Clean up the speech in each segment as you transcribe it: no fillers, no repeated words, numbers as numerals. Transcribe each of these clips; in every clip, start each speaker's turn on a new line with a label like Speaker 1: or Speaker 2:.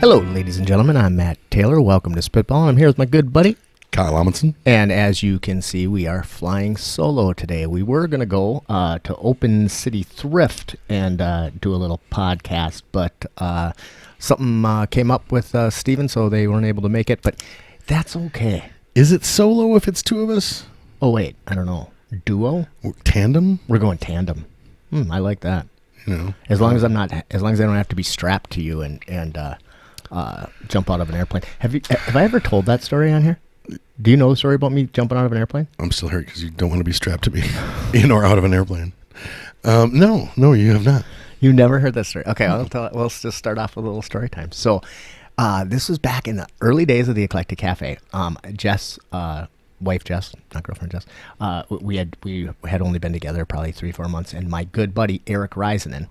Speaker 1: Hello, ladies and gentlemen. I'm Matt Taylor. Welcome to Spitball. And I'm here with my good buddy,
Speaker 2: Kyle Amundsen.
Speaker 1: And as you can see, we are flying solo today. We were going to go to Open City Thrift and do a little podcast, but something came up with Steven, so they weren't able to make it. But that's okay.
Speaker 2: Is it solo if it's two of us?
Speaker 1: Oh, wait. I don't know. Duo?
Speaker 2: Tandem?
Speaker 1: We're going tandem. I like that.
Speaker 2: You know,
Speaker 1: as long as I don't have to be strapped to you and jump out of an airplane. Have I ever told that story on here? Do you know the story about me jumping out of an airplane?
Speaker 2: I'm still hurt because you don't want to be strapped to me in or out of an airplane. No, you have not.
Speaker 1: You never heard that story. Okay, I'll tell it. Well, let's just start off with a little story time. So, this was back in the early days of the Eclectic Cafe. Jess, wife Jess, not girlfriend Jess. We had only been together probably 3-4 months, and my good buddy Eric Risenen,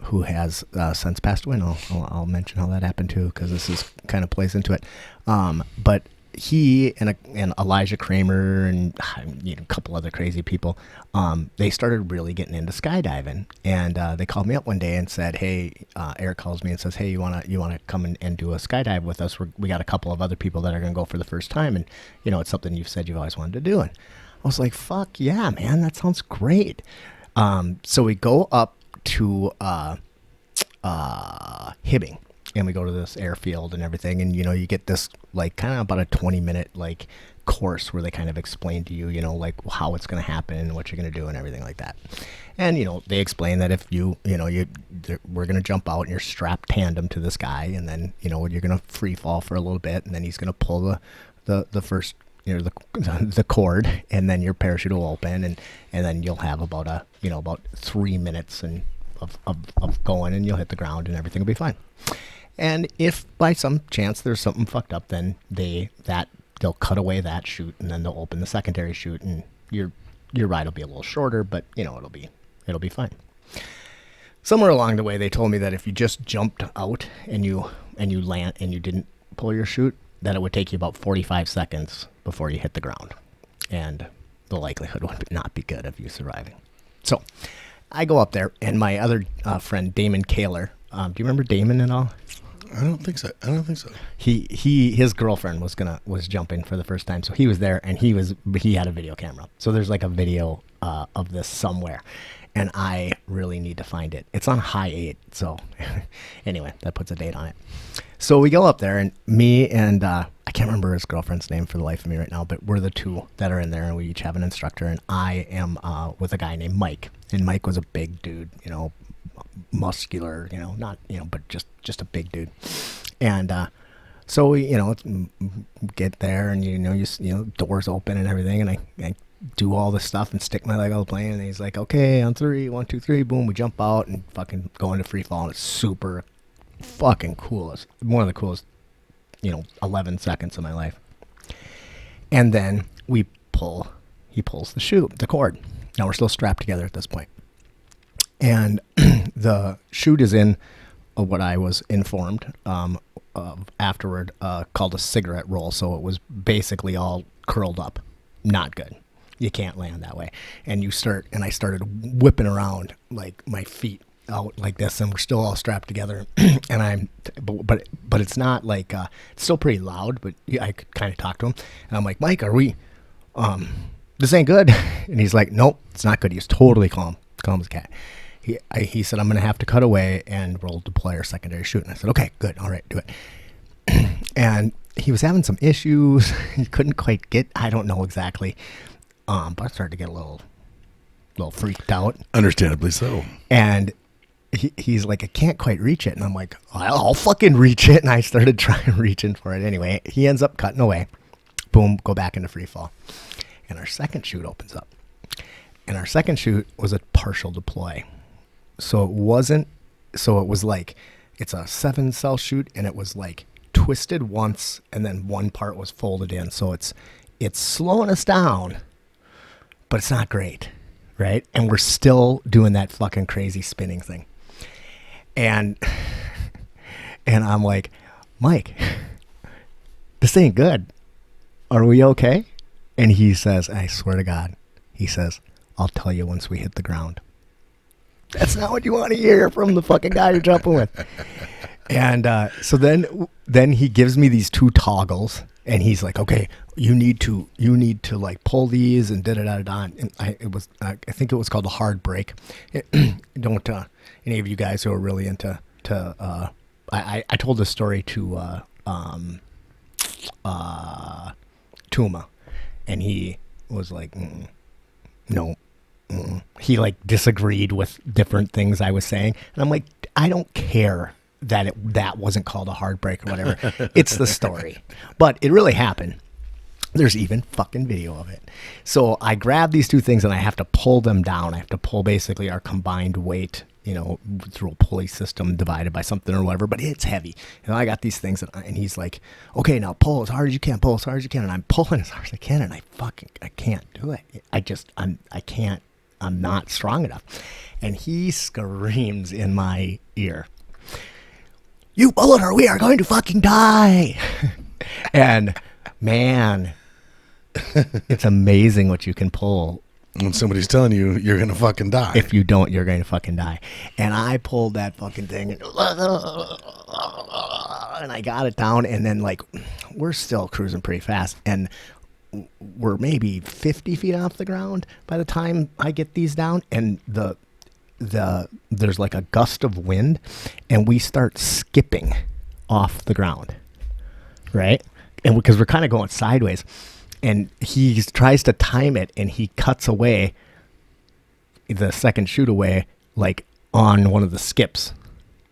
Speaker 1: who has since passed away. And I'll mention how that happened too, because this is kind of plays into it. But he and Elijah Kramer and a couple other crazy people, they started really getting into skydiving. And they called me up one day and said, "Hey," Eric calls me and says, "Hey, you wanna come and do a skydive with us? We got a couple of other people that are gonna go for the first time, and it's something you've said you've always wanted to do." And I was like, "Fuck yeah, man, that sounds great." So we go up to Hibbing, and we go to this airfield and everything, and you get this like kind of about a 20-minute like course where they kind of explain to you like how it's going to happen and what you're going to do and everything like that. And they explain that if we're going to jump out and you're strapped tandem to this guy, and then you're going to free fall for a little bit, and then he's going to pull the first the cord, and then your parachute will open, and then you'll have about 3 minutes of going, and you'll hit the ground and everything will be fine. And if by some chance there's something fucked up, then they'll cut away that chute, and then they'll open the secondary chute, and your ride will be a little shorter, but it'll be fine. Somewhere along the way, they told me that if you just jumped out and you land and you didn't pull your chute, that it would take you about 45 seconds before you hit the ground, and the likelihood would not be good of you surviving. So I go up there, and my other friend Damon Kaler. Do you remember Damon at all?
Speaker 2: I don't think so.
Speaker 1: His girlfriend was jumping for the first time, so he was there, and he had a video camera. So there's like a video of this somewhere, and I really need to find it. It's on High 8, so anyway, that puts a date on it. So we go up there, and me and I can't remember his girlfriend's name for the life of me right now, but we're the two that are in there, and we each have an instructor, and I am with a guy named Mike, and Mike was a big dude, muscular, not, but just a big dude. And so we, get there, and you doors open and everything, and I do all this stuff and stick my leg on the plane, and he's like, "Okay, on 3, 1, 2, 3, boom," we jump out and fucking go into free fall, and it's super fucking cool. It's one of the coolest 11 seconds of my life. And then he pulls the cord. Now we're still strapped together at this point. And the chute is in what I was informed of afterward called a cigarette roll. So it was basically all curled up. Not good. You can't land that way. And I started whipping around like my feet out like this, and we're still all strapped together. And but it's not like it's still pretty loud, but I could kind of talk to him, and I'm like, "Mike, are we this ain't good?" And he's like, "Nope, it's not good." He's totally calm as a cat. He said, "I'm going to have to cut away and we'll deploy our secondary chute." And I said, "Okay, good. All right, do it." And he was having some issues. He couldn't quite get, I don't know exactly. But I started to get a little freaked out.
Speaker 2: Understandably so.
Speaker 1: And he's like, "I can't quite reach it." And I'm like, "I'll fucking reach it." And I started reaching for it. Anyway, he ends up cutting away. Boom, go back into free fall. And our second chute opens up. And our second chute was a partial deploy. So it was like, it's a 7-cell chute, and it was like twisted once, and then one part was folded in. So it's slowing us down, but it's not great, right? And we're still doing that fucking crazy spinning thing. And I'm like, "Mike, this ain't good. Are we okay?" And he says, I swear to God, he says, "I'll tell you once we hit the ground." That's not what you want to hear from the fucking guy you're jumping with. And so then he gives me these two toggles, and he's like, "Okay, you need to like pull these and da da da da." And I think it was called a hard break. Don't any of you guys who are really into I told this story to Tuma, and he was like, "No." He like disagreed with different things I was saying, and I'm like, I don't care that wasn't called a heartbreak or whatever. It's the story, but it really happened. There's even fucking video of it. So I grab these two things and I have to pull them down. I have to pull basically our combined weight, through a pulley system divided by something or whatever, but it's heavy. And I got these things and he's like, "Okay, now pull as hard as you can, pull as hard as you can." And I'm pulling as hard as I can, and I can't do it. I can't, I'm not strong enough. And he screams in my ear, "You pull it or we are going to fucking die." And man, it's amazing what you can pull.
Speaker 2: When somebody's telling you you're going to fucking die.
Speaker 1: If you don't, you're going to fucking die. And I pulled that fucking thing and I got it down, and then like we're still cruising pretty fast, and we're maybe 50 feet off the ground by the time I get these down, and there's like a gust of wind, and we start skipping off the ground, right? And because we're kind of going sideways, and he tries to time it, and he cuts away the second shoot away, like on one of the skips,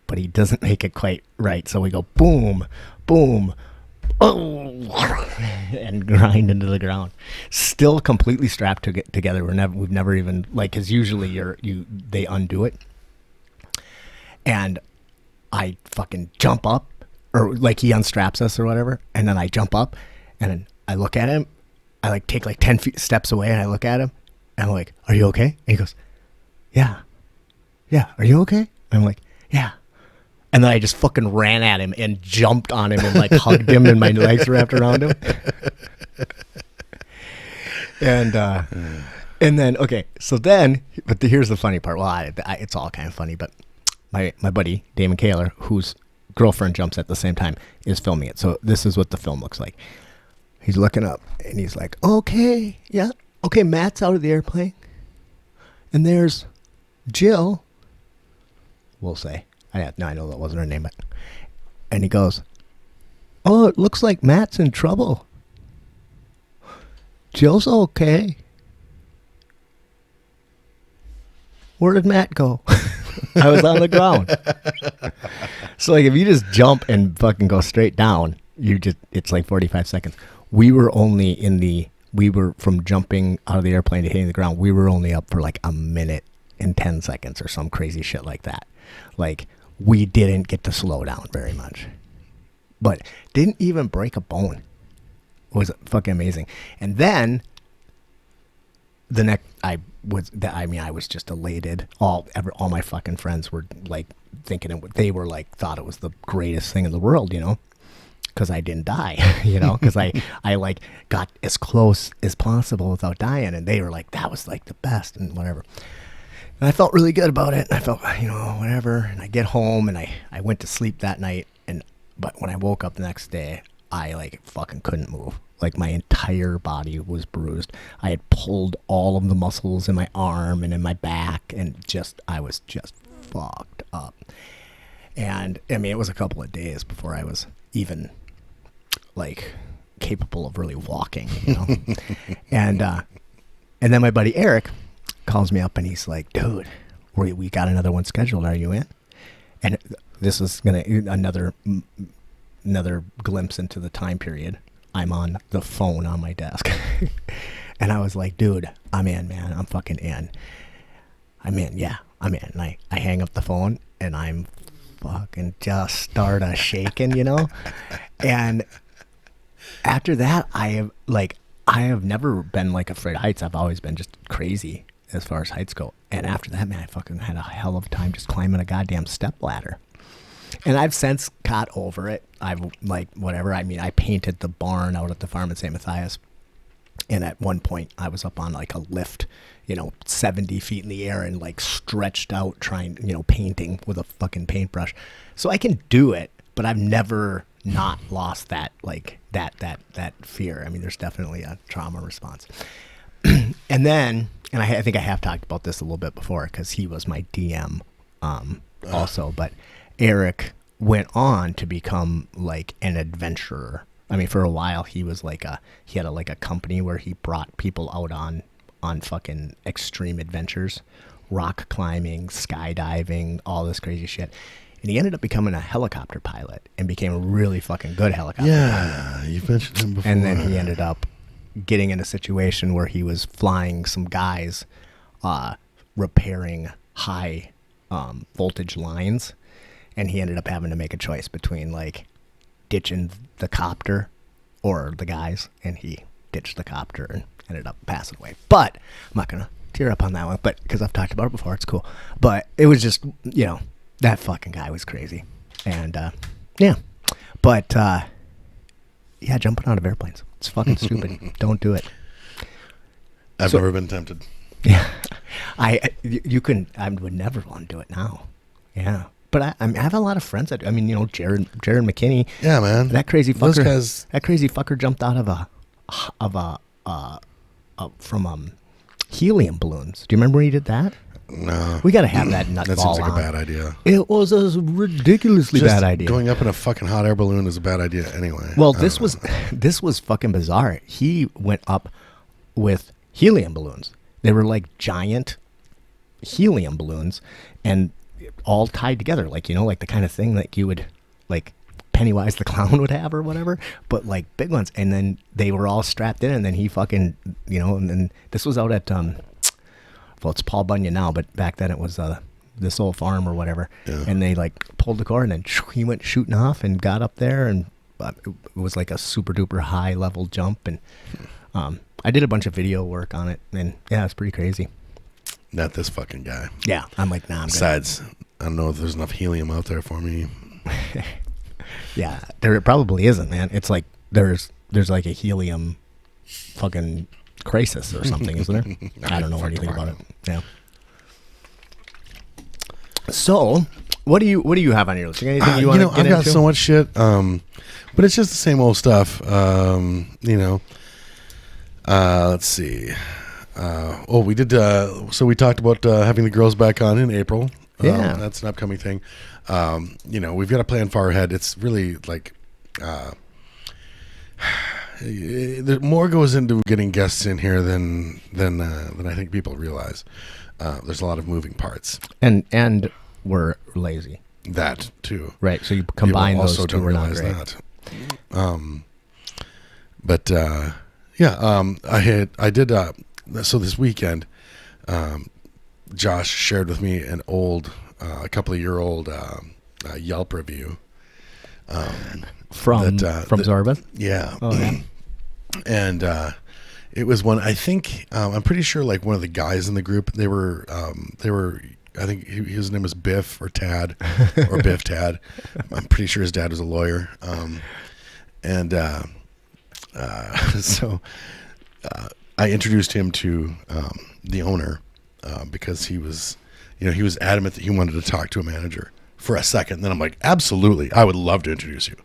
Speaker 1: but he doesn't make it quite right. So we go boom, boom, oh, and grind into the ground. Still completely strapped together. We've never even because usually they undo it, and I fucking jump up, or like he unstraps us or whatever, and then I jump up, and then I look at him. I like take like 10 steps away, and I look at him, and I'm like, "Are you okay?" And he goes, "Yeah, are you okay?" And I'm like, "Yeah." And then I just fucking ran at him and jumped on him and like hugged him, and my legs wrapped around him. And then but here's the funny part. Well, it's all kind of funny, but my buddy Damon Kaler, whose girlfriend jumps at the same time, is filming it. So this is what the film looks like. He's looking up, and he's like, "Okay, yeah, okay, Matt's out of the airplane, and there's Jill, we'll say." I know that wasn't her name, but, and he goes, "Oh, it looks like Matt's in trouble. Jill's okay. Where did Matt go?" I was on the ground. So like, if you just jump and fucking go straight down, it's like 45 seconds. We were from jumping out of the airplane to hitting the ground, we were only up for like a minute and 10 seconds or some crazy shit like that. Like, we didn't get to slow down very much, but didn't even break a bone. It was fucking amazing. And then I was just elated. All my fucking friends were like thinking they were like, thought it was the greatest thing in the world, because I didn't die, because I like got as close as possible without dying, and they were like, that was like the best and whatever. And I felt really good about it. And I felt, whatever. And I get home, and I went to sleep that night. But when I woke up the next day, I like fucking couldn't move. Like, my entire body was bruised. I had pulled all of the muscles in my arm and in my back, and I was just fucked up. And I mean, it was a couple of days before I was even like capable of really walking, and then my buddy Eric calls me up, and he's like, "Dude, we got another one scheduled. Are you in?" And this is another glimpse into the time period. I'm on the phone on my desk, and I was like, "Dude, I'm in, man. I'm fucking in. I'm in. Yeah, I'm in." And I hang up the phone, and I'm fucking just start a shaking, and after that, I have never been like afraid of heights. I've always been just crazy as far as heights go. And after that, man, I fucking had a hell of a time just climbing a goddamn step ladder. And I've since got over it. I've like, whatever. I mean, I painted the barn out at the farm in St. Matthias And at one point, I was up on like a lift, 70 feet in the air and like stretched out trying, painting with a fucking paintbrush. So I can do it, but I've never not lost that, like that fear. I mean, there's definitely a trauma response. And then, I think I have talked about this a little bit before because he was my DM also, but Eric went on to become like an adventurer. I mean, for a while he was like he had a company where he brought people out on fucking extreme adventures, rock climbing, skydiving, all this crazy shit. And he ended up becoming a helicopter pilot and became a really fucking good helicopter pilot.
Speaker 2: Yeah, you've mentioned him before.
Speaker 1: And then he ended up getting in a situation where he was flying some guys repairing high voltage lines, and he ended up having to make a choice between like ditching the copter or the guys, and he ditched the copter and ended up passing away. But I'm not gonna tear up on that one, but because I've talked about it before, it's cool. But it was just, that fucking guy was crazy. And yeah, but yeah, jumping out of airplanes, it's fucking stupid. Don't do it.
Speaker 2: I've never been tempted.
Speaker 1: Yeah, you couldn't. I would never want to do it now. Yeah, but I have a lot of friends that, Jared McKinney.
Speaker 2: Yeah, man.
Speaker 1: That crazy fucker.
Speaker 2: Those guys.
Speaker 1: That crazy fucker jumped out from helium balloons. Do you remember when he did that?
Speaker 2: No.
Speaker 1: We got to have that nut
Speaker 2: That
Speaker 1: ball
Speaker 2: seems like
Speaker 1: on.
Speaker 2: a bad idea.
Speaker 1: It was a ridiculously
Speaker 2: Just
Speaker 1: bad idea.
Speaker 2: Going up in a fucking hot air balloon is a bad idea anyway.
Speaker 1: Well, this was fucking bizarre. He went up with helium balloons. They were like giant helium balloons and all tied together, like, like the kind of thing that you would, like, Pennywise the clown would have or whatever, but like big ones. And then they were all strapped in, and then he fucking, and then this was out at, well, it's Paul Bunyan now, but back then it was this old farm or whatever.
Speaker 2: Yeah.
Speaker 1: And they like pulled the cord, and then he went shooting off and got up there, and it was like a super duper high level jump. And I did a bunch of video work on it, and yeah, it's pretty crazy.
Speaker 2: Not this fucking guy.
Speaker 1: Yeah, I'm like, nah.
Speaker 2: Besides, I don't know if there's enough helium out there for me.
Speaker 1: Yeah, there probably isn't, man. It's like there's like a helium fucking crisis or something, isn't there? I don't know anything about it. Yeah. So, what do you have on your list? Anything you want to get
Speaker 2: I've got
Speaker 1: into?
Speaker 2: so much shit, but it's just the same old stuff. Let's see. We did. So we talked about having the girls back on in April.
Speaker 1: Yeah,
Speaker 2: that's an upcoming thing. We've got to plan far ahead. It's really like more goes into getting guests in here than I think people realize. There's a lot of moving parts,
Speaker 1: and we're lazy.
Speaker 2: That too,
Speaker 1: right? So you combine
Speaker 2: people
Speaker 1: those
Speaker 2: also
Speaker 1: two.
Speaker 2: don't
Speaker 1: We're not
Speaker 2: realize
Speaker 1: great.
Speaker 2: I did. So this weekend, Josh shared with me an old, a couple of year old Yelp review
Speaker 1: From Zorba.
Speaker 2: Yeah.
Speaker 1: Oh, yeah.
Speaker 2: And it was one, I think, I'm pretty sure like one of the guys in the group, they were, I think his name was Biff or Tad or Biff Tad. I'm pretty sure his dad was a lawyer. So I introduced him to the owner because he was adamant that he wanted to talk to a manager for a second. And then I'm like, absolutely, I would love to introduce you,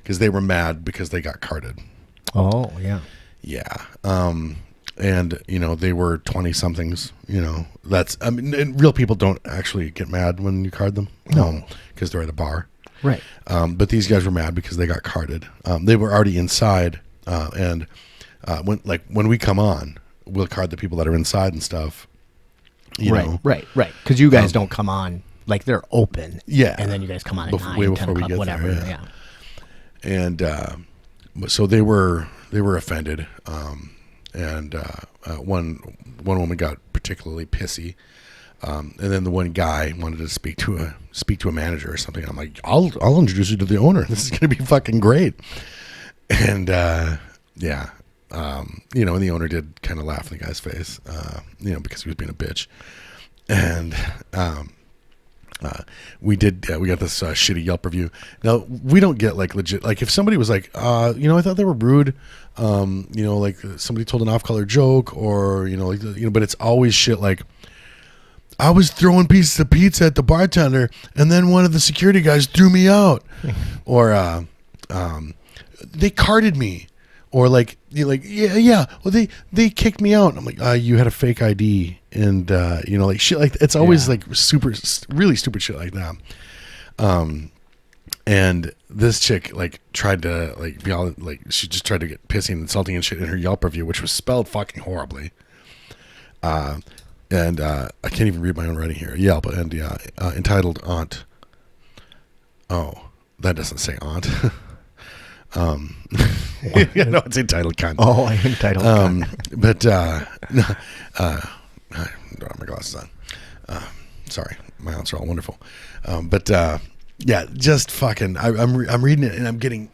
Speaker 2: because they were mad because they got carded.
Speaker 1: Oh, yeah.
Speaker 2: Yeah. And they were 20 somethings, and real people don't actually get mad when you card them.
Speaker 1: No.
Speaker 2: Because they're at a bar.
Speaker 1: Right.
Speaker 2: But these guys were mad because they got carded. They were already inside. And when we come on, we'll card the people that are inside and stuff.
Speaker 1: Right. Because you guys don't come on, like, they're open.
Speaker 2: Yeah.
Speaker 1: And then you guys come on at
Speaker 2: way
Speaker 1: 9,
Speaker 2: before
Speaker 1: 10
Speaker 2: we
Speaker 1: o'clock,
Speaker 2: get
Speaker 1: whatever.
Speaker 2: there,
Speaker 1: Yeah.
Speaker 2: And so they were offended. And one woman got particularly pissy. And then the one guy wanted to speak to a manager or something. I'm like, I'll introduce you to the owner. This is going to be fucking great. And yeah. And the owner did kind of laugh in the guy's face, because he was being a bitch. And We got this shitty Yelp review. Now we don't get like legit, like if somebody was like, I thought they were rude, like somebody told an off-color joke, or but it's always shit like, I was throwing pieces of pizza at the bartender, and then one of the security guys threw me out, or they carded me, or like well they kicked me out. And I'm like, you had a fake ID, and like shit like it's always like really stupid shit like that. And this chick like tried to like be all like, she just tried to get pissy and insulting and shit in her Yelp review, which was spelled fucking horribly. And I can't even read my own writing here. Yelp, and entitled Aunt. Oh, that doesn't say Aunt. No, it's entitled Cunt.
Speaker 1: Oh, I entitled Cunt.
Speaker 2: But I don't have my glasses on. Sorry, my aunts are all wonderful. Yeah, just fucking. I'm reading it and I'm getting,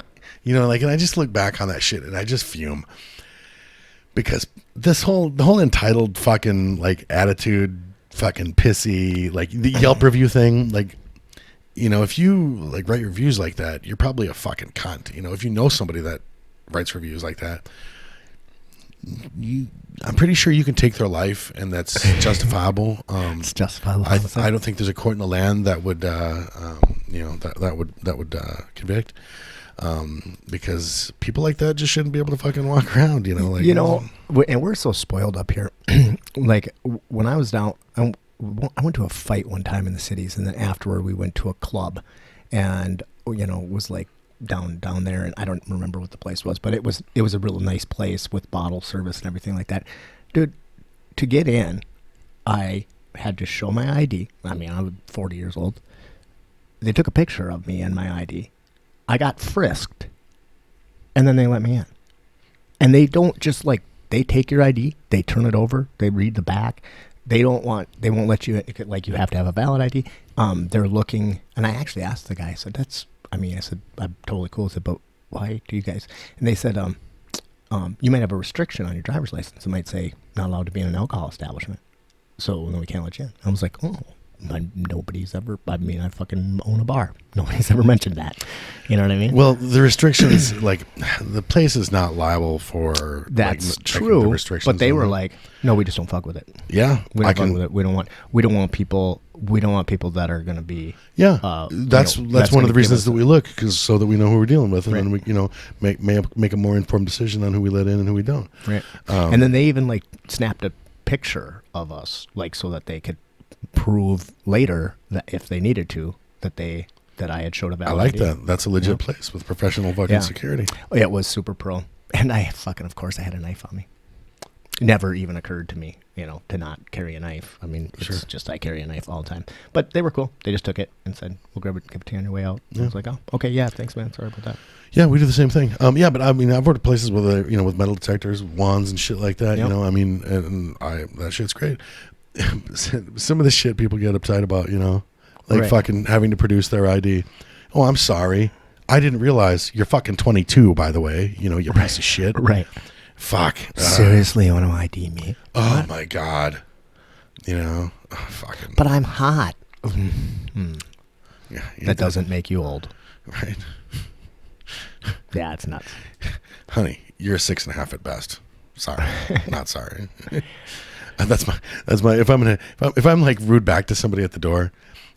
Speaker 2: and I just look back on that shit and I just fume, because the whole entitled fucking like attitude, fucking pissy, like the Yelp review thing, like. If you like write reviews like that, you're probably a fucking cunt. If you know somebody that writes reviews like that, I'm pretty sure you can take their life, and that's justifiable.
Speaker 1: It's justifiable.
Speaker 2: I don't think there's a court in the land that would, that would convict, because people like that just shouldn't be able to fucking walk around.
Speaker 1: And we're so spoiled up here. Like when I was down. I went to a fight one time in the cities, and then afterward we went to a club, and was like down there, and I don't remember what the place was, but it was a real nice place with bottle service and everything like that. Dude, to get in, I had to show my ID. I mean, I was 40 years old. They took a picture of me and my ID. I got frisked, and then they let me in. And they don't just like, they take your ID, they turn it over, they read the back. They won't let you, like, you have to have a valid ID. They're looking, and I actually asked the guy, I said, I'm totally cool with it, but why do you guys? And they said, you might have a restriction on your driver's license. It might say not allowed to be in an alcohol establishment. So then we can't let you in. I was like, oh, nobody's ever, I fucking own a bar. Nobody's ever mentioned that. You know what I mean?
Speaker 2: Well, the restrictions, like, the place is not liable for,
Speaker 1: that's
Speaker 2: like,
Speaker 1: true,
Speaker 2: the restrictions,
Speaker 1: but they were like, no, we just don't fuck with it.
Speaker 2: Yeah.
Speaker 1: We don't fuck with it. We don't want people that are going to be.
Speaker 2: Yeah. That's one of the reasons that we look, so that we know who we're dealing with, and then we, make a more informed decision on who we let in and who we don't.
Speaker 1: Right. And then they even like snapped a picture of us, like, so that they could prove later that if they needed to, that I had showed a valid
Speaker 2: I like
Speaker 1: ID.
Speaker 2: that. That's a legit place with professional fucking security.
Speaker 1: Oh, yeah, it was super pro. And of course I had a knife on me. It never even occurred to me, to not carry a knife. I mean, it's just, I carry a knife all the time. But they were cool. They just took it and said, we'll give it to you on your way out. Yeah. I was like, oh, okay, yeah, thanks, man. Sorry about that.
Speaker 2: Yeah, we do the same thing. Yeah, but I mean, I've worked at places with, with metal detectors, wands and shit like that, I mean, and that shit's great. Some of the shit people get upset about, like fucking having to produce their ID. Oh, I'm sorry. I didn't realize you're fucking 22, by the way. You piece of shit.
Speaker 1: Right.
Speaker 2: Fuck.
Speaker 1: Seriously, you want to ID me?
Speaker 2: Oh, what? My God. Fucking.
Speaker 1: But I'm hot. Yeah, that doesn't make you old.
Speaker 2: Right.
Speaker 1: Yeah, it's nuts.
Speaker 2: Honey, you're a 6.5 at best. Sorry. Not sorry. That's my if I'm like rude back to somebody at the door,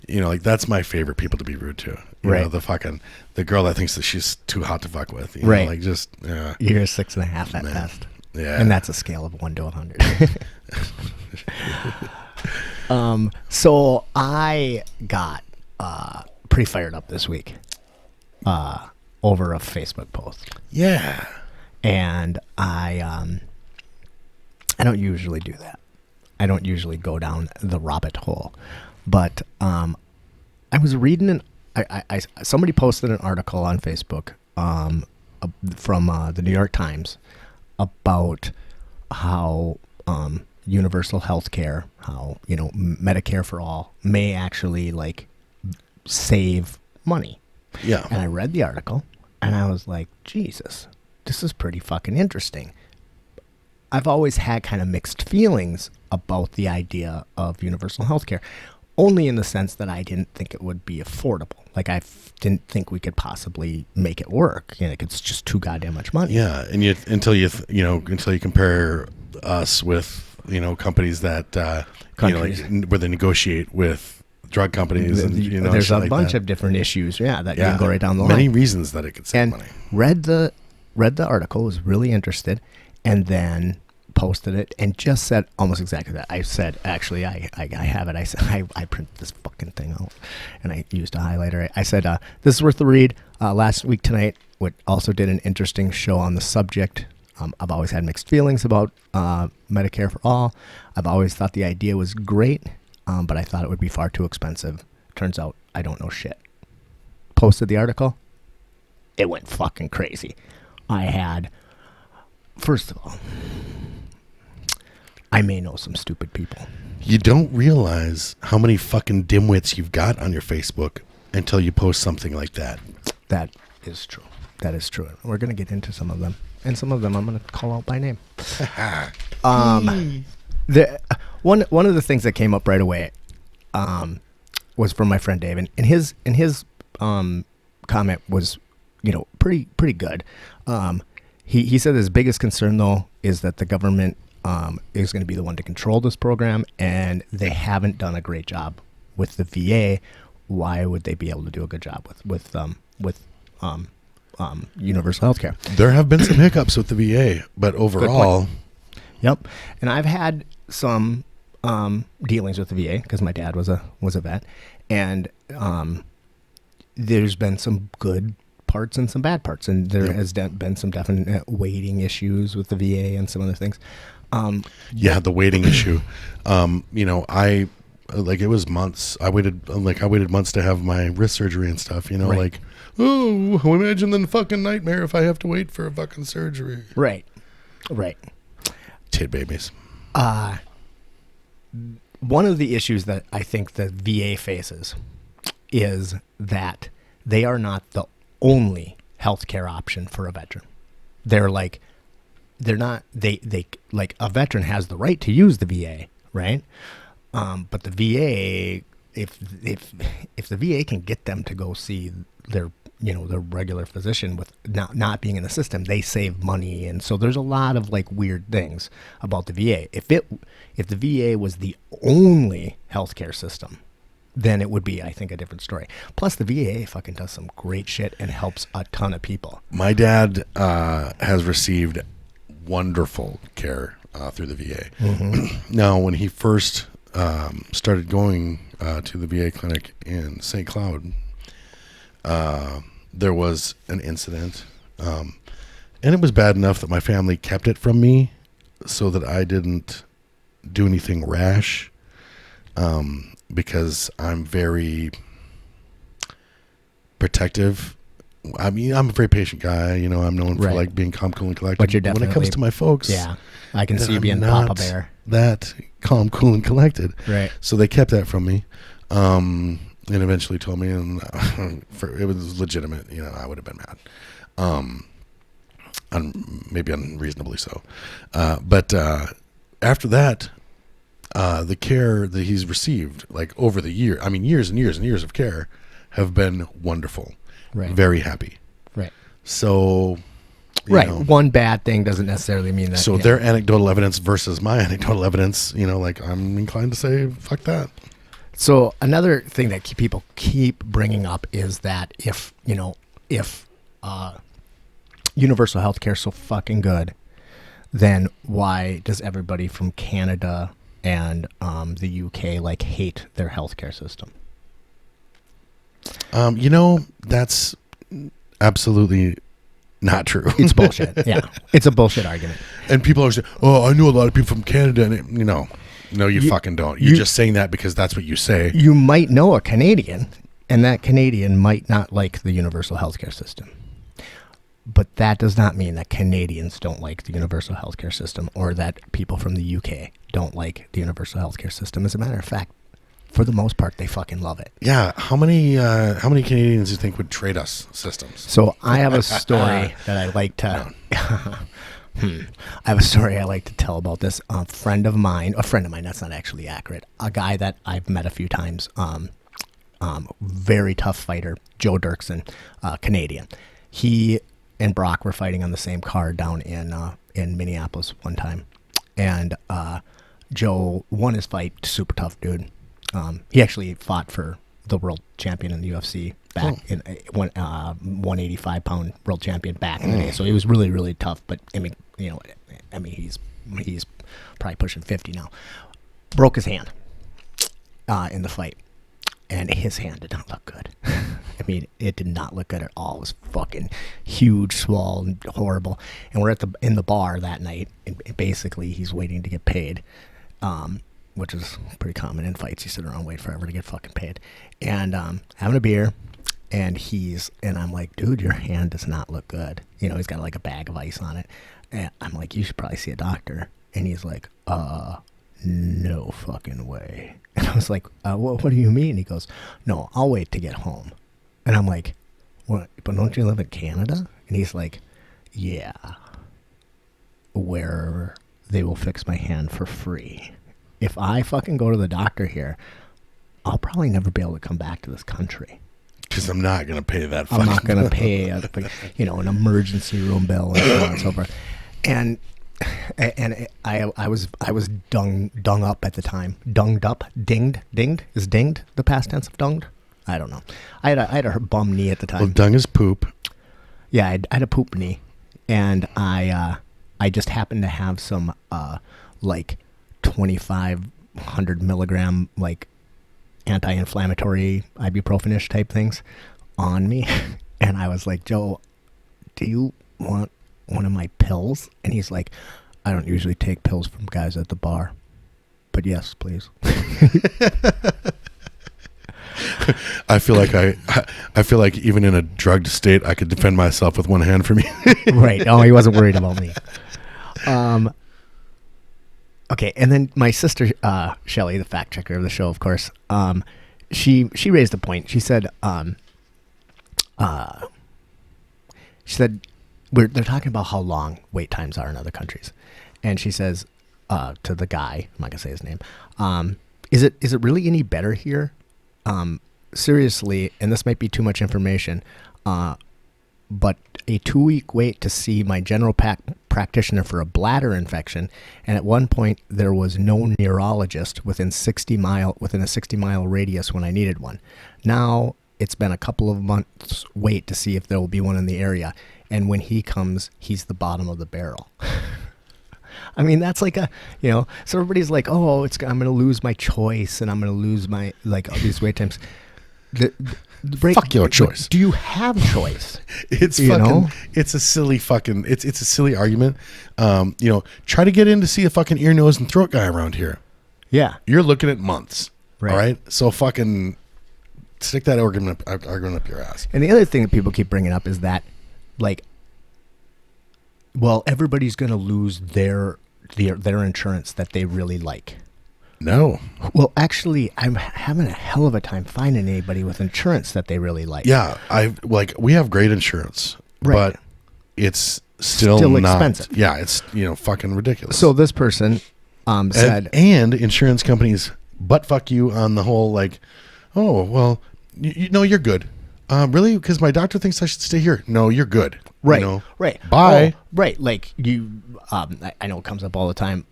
Speaker 2: like that's my favorite people to be rude to.
Speaker 1: Right.
Speaker 2: The girl that thinks that she's too hot to fuck with.
Speaker 1: Right.
Speaker 2: Like just yeah.
Speaker 1: You're a 6.5 at best.
Speaker 2: Yeah.
Speaker 1: And that's a scale of 1 to 100. So I got pretty fired up this week over a Facebook post.
Speaker 2: Yeah.
Speaker 1: And I don't usually do that. I don't usually go down the rabbit hole, but I was reading somebody posted an article on Facebook from the New York Times about how universal health care, how Medicare for all may actually like save money.
Speaker 2: Yeah.
Speaker 1: And I read the article and I was like, Jesus, this is pretty fucking interesting. I've always had kind of mixed feelings about the idea of universal health care. only in the sense that I didn't think it would be affordable. Like didn't think we could possibly make it work. It's just too goddamn much money.
Speaker 2: Yeah, and until you compare us with companies that where they negotiate with drug companies, and
Speaker 1: there's a bunch of different issues. Yeah, that you can go right down the line.
Speaker 2: Many reasons that it could save money.
Speaker 1: Read the article, was really interested, and then posted it and just said almost exactly that. I said, actually, I have it. I said, I printed this fucking thing out and I used a highlighter. I said, this is worth the read. Last week tonight, also did an interesting show on the subject. I've always had mixed feelings about Medicare for all. I've always thought the idea was great, but I thought it would be far too expensive. Turns out I don't know shit. Posted the article. It went fucking crazy. First of all, I may know some stupid people.
Speaker 2: You don't realize how many fucking dimwits you've got on your Facebook until you post something like that.
Speaker 1: That is true. That is true. We're going to get into some of them. And some of them I'm going to call out by name. One of the things that came up right away was from my friend Dave. And his comment was, pretty good. He said his biggest concern, though, is that the government is going to be the one to control this program, and they haven't done a great job with the VA. Why would they be able to do a good job with universal health care?
Speaker 2: There have been some hiccups with the VA, but overall...
Speaker 1: Yep. And I've had some dealings with the VA because my dad was a vet, and there's been some good parts and some bad parts, and there has been some definite waiting issues with the VA and some other things.
Speaker 2: The waiting issue. It was months. I waited months to have my wrist surgery and stuff.
Speaker 1: Right.
Speaker 2: Imagine the fucking nightmare if I have to wait for a fucking surgery.
Speaker 1: Right.
Speaker 2: Tit babies.
Speaker 1: One of the issues that I think the VA faces is that they are not the only healthcare option for a veteran. They're not a veteran has the right to use the VA, right? But the VA, if the VA can get them to go see their regular physician with not being in the system, they save money. And so there's a lot of weird things about the VA. If the VA was the only healthcare system, then it would be, I think, a different story. Plus, the VA fucking does some great shit and helps a ton of people.
Speaker 2: My dad has received wonderful care through the VA. Mm-hmm. Now, when he first started going to the VA clinic in St. Cloud, there was an incident, and it was bad enough that my family kept it from me so that I didn't do anything rash, because I'm very protective. I mean, I'm a very patient guy. I'm known for being calm, cool, and collected.
Speaker 1: But you're definitely,
Speaker 2: when it comes to my folks,
Speaker 1: I can see you being Papa Bear.
Speaker 2: That calm, cool, and collected.
Speaker 1: Right.
Speaker 2: So they kept that from me, and eventually told me, and it was legitimate. I would have been mad, maybe unreasonably so. But after that, the care that he's received, over the year, I mean, years and years and years of care, have been wonderful.
Speaker 1: Right.
Speaker 2: Very happy.
Speaker 1: Right.
Speaker 2: So,
Speaker 1: one bad thing doesn't necessarily mean that.
Speaker 2: So their anecdotal evidence versus my anecdotal evidence, I'm inclined to say, fuck that.
Speaker 1: So another thing that people keep bringing up is that if universal health care is so fucking good, then why does everybody from Canada and the UK hate their healthcare system?
Speaker 2: That's absolutely not true.
Speaker 1: It's bullshit. Yeah, it's a bullshit argument.
Speaker 2: And people are saying, "Oh, I know a lot of people from Canada," and no, you fucking don't. You're just saying that because that's what you say.
Speaker 1: You might know a Canadian, and that Canadian might not like the universal healthcare system. But that does not mean that Canadians don't like the universal healthcare system, or that people from the UK don't like the universal healthcare system. As a matter of fact, for the most part, they fucking love it.
Speaker 2: Yeah. How many Canadians do you think would trade us systems?
Speaker 1: So I have a story that I like to I have a story I like to tell about this. A friend of mine, that's not actually accurate. A guy that I've met a few times, very tough fighter, Joe Dirksen, Canadian. He and Brock were fighting on the same card down in Minneapolis one time. And Joe won his fight, super tough dude. He actually fought for the world champion in the UFC back in 185-pound world champion back in the day. So he was really, really tough. But I mean, he's probably pushing 50 now. Broke his hand in the fight, and his hand did not look good. I mean, it did not look good at all. It was fucking huge, swollen, horrible. And we're in the bar that night, and basically he's waiting to get paid. Which is pretty common in fights. You sit around and wait forever to get fucking paid. And having a beer, and I'm like, dude, your hand does not look good. He's got like a bag of ice on it. And I'm like, you should probably see a doctor. And he's like, no fucking way. And I was like, what do you mean? He goes, no, I'll wait to get home. And I'm like, what? But don't you live in Canada? And he's like, yeah, where they will fix my hand for free. If I fucking go to the doctor here, I'll probably never be able to come back to this country.
Speaker 2: Because I'm not going to pay that.
Speaker 1: I'm not going to pay, an emergency room bill and so on and so forth. And I was dung up at the time. Dunged up, dinged. Is dinged the past tense of dunged? I don't know. I had a bum knee at the time.
Speaker 2: Well, dung is poop.
Speaker 1: Yeah, I had a poop knee, and I just happened to have some 2,500 milligram anti-inflammatory ibuprofen-ish type things on me. And I was like, Joe, do you want one of my pills? And he's like, I don't usually take pills from guys at the bar, but yes, please.
Speaker 2: I feel like even in a drugged state, I could defend myself with one hand from you.
Speaker 1: Right. Oh, he wasn't worried about me. Okay, and then my sister, Shelly, the fact checker of the show, of course, she raised a point. She said, they're talking about how long wait times are in other countries, and she says to the guy, I'm not gonna say his name, is it really any better here? Seriously, and this might be too much information, but a 2-week wait to see my general practitioner for a bladder infection, and at one point there was no neurologist within a 60-mile radius when I needed one. Now it's been a couple of months wait to see if there will be one in the area, and when he comes, he's the bottom of the barrel. I mean, that's like so everybody's like, oh, I'm going to lose my choice, and I'm going to lose my all these wait times.
Speaker 2: Fuck your choice.
Speaker 1: Do you have choice?
Speaker 2: It's a silly fucking, it's a silly argument. Try to get in to see a fucking ear, nose, and throat guy around here.
Speaker 1: Yeah.
Speaker 2: You're looking at months.
Speaker 1: Right.
Speaker 2: All right. So fucking stick that argument up your ass.
Speaker 1: And the other thing that people keep bringing up is that, everybody's going to lose their insurance that they really like.
Speaker 2: No.
Speaker 1: Well, actually, I'm having a hell of a time finding anybody with insurance that they really like.
Speaker 2: Yeah, we have great insurance,
Speaker 1: right,
Speaker 2: but it's still not
Speaker 1: expensive.
Speaker 2: Yeah, it's fucking ridiculous.
Speaker 1: So this person said,
Speaker 2: and insurance companies butt fuck you on the whole oh well, you're good. Really? Because my doctor thinks I should stay here. No, you're good.
Speaker 1: Right. Right.
Speaker 2: Bye.
Speaker 1: Oh, right. Like you, I know it comes up all the time.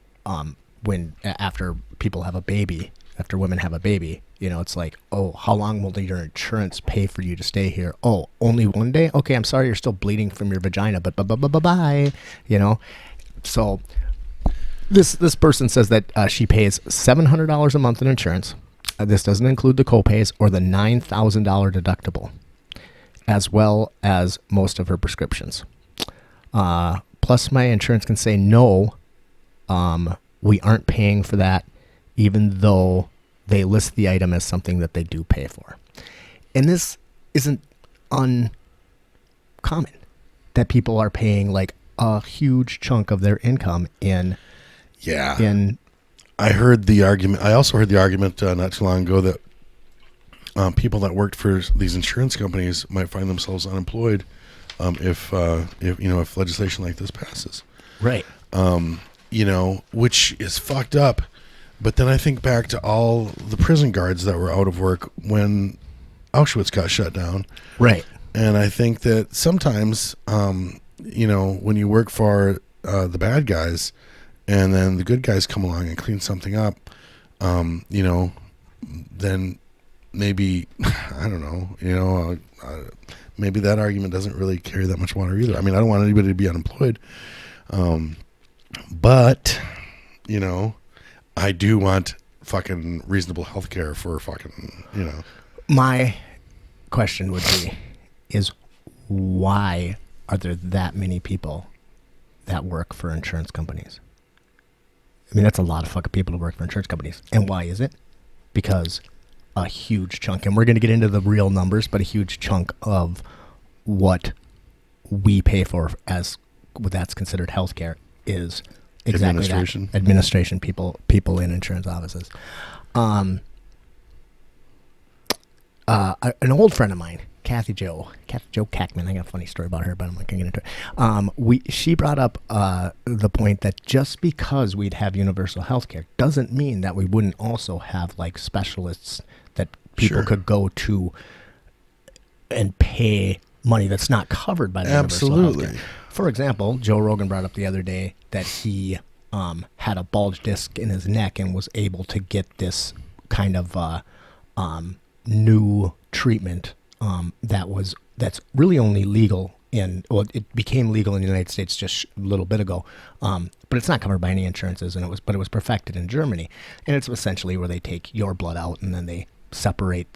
Speaker 1: When after women have a baby, it's like, oh, how long will your insurance pay for you to stay here? Oh, only one day? Okay, I'm sorry, you're still bleeding from your vagina, but bye. So this person says that she pays $700 a month in insurance. This doesn't include the copays or the $9,000 deductible, as well as most of her prescriptions. Plus, my insurance can say no. We aren't paying for that, even though they list the item as something that they do pay for. And this isn't uncommon, that people are paying a huge chunk of their income in.
Speaker 2: Yeah. I heard the argument. I also heard the argument not too long ago that people that worked for these insurance companies might find themselves unemployed if legislation like this passes.
Speaker 1: Right.
Speaker 2: Which is fucked up. But then I think back to all the prison guards that were out of work when Auschwitz got shut down.
Speaker 1: Right.
Speaker 2: And I think that sometimes, when you work for the bad guys and then the good guys come along and clean something up, then maybe, I don't know, maybe that argument doesn't really carry that much water either. I mean, I don't want anybody to be unemployed. But, I do want fucking reasonable health care for fucking,
Speaker 1: My question would be, is why are there that many people that work for insurance companies? I mean, that's a lot of fucking people to work for insurance companies. And why is it? Because a huge chunk, and we're going to get into the real numbers, but a huge chunk of what we pay for as what that's considered healthcare is exactly
Speaker 2: administration.
Speaker 1: That. Administration, people in insurance offices. An old friend of mine, Kathy Jo Kackman. I got a funny story about her, but I'm not going to get into it. She brought up the point that just because we'd have universal health care doesn't mean that we wouldn't also have like specialists that people could go to and pay money that's not covered by the universal health care. For example, Joe Rogan brought up the other day that he had a bulge disc in his neck and was able to get this kind of new treatment that's really only legal it became legal in the United States just a little bit ago, but it's not covered by any insurances, it was perfected in Germany, and it's essentially where they take your blood out and then they separate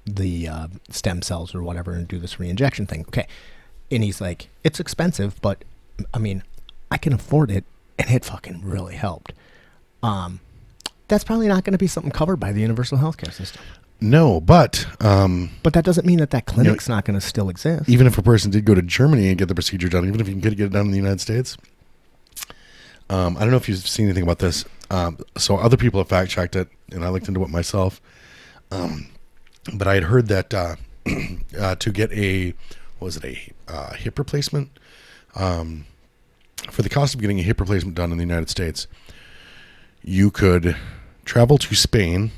Speaker 1: the stem cells or whatever and do this re-injection thing. Okay, and he's like, it's expensive, but I mean, I can afford it, and it fucking really helped. That's probably not going to be something covered by the universal healthcare system.
Speaker 2: No, but
Speaker 1: that doesn't mean that clinic's not going to still exist.
Speaker 2: Even if a person did go to Germany and get the procedure done, even if you can get it done in the United States, I don't know if you've seen anything about this. So other people have fact checked it, and I looked into it myself. But I had heard that to get a hip replacement, for the cost of getting a hip replacement done in the United States, you could travel to Spain,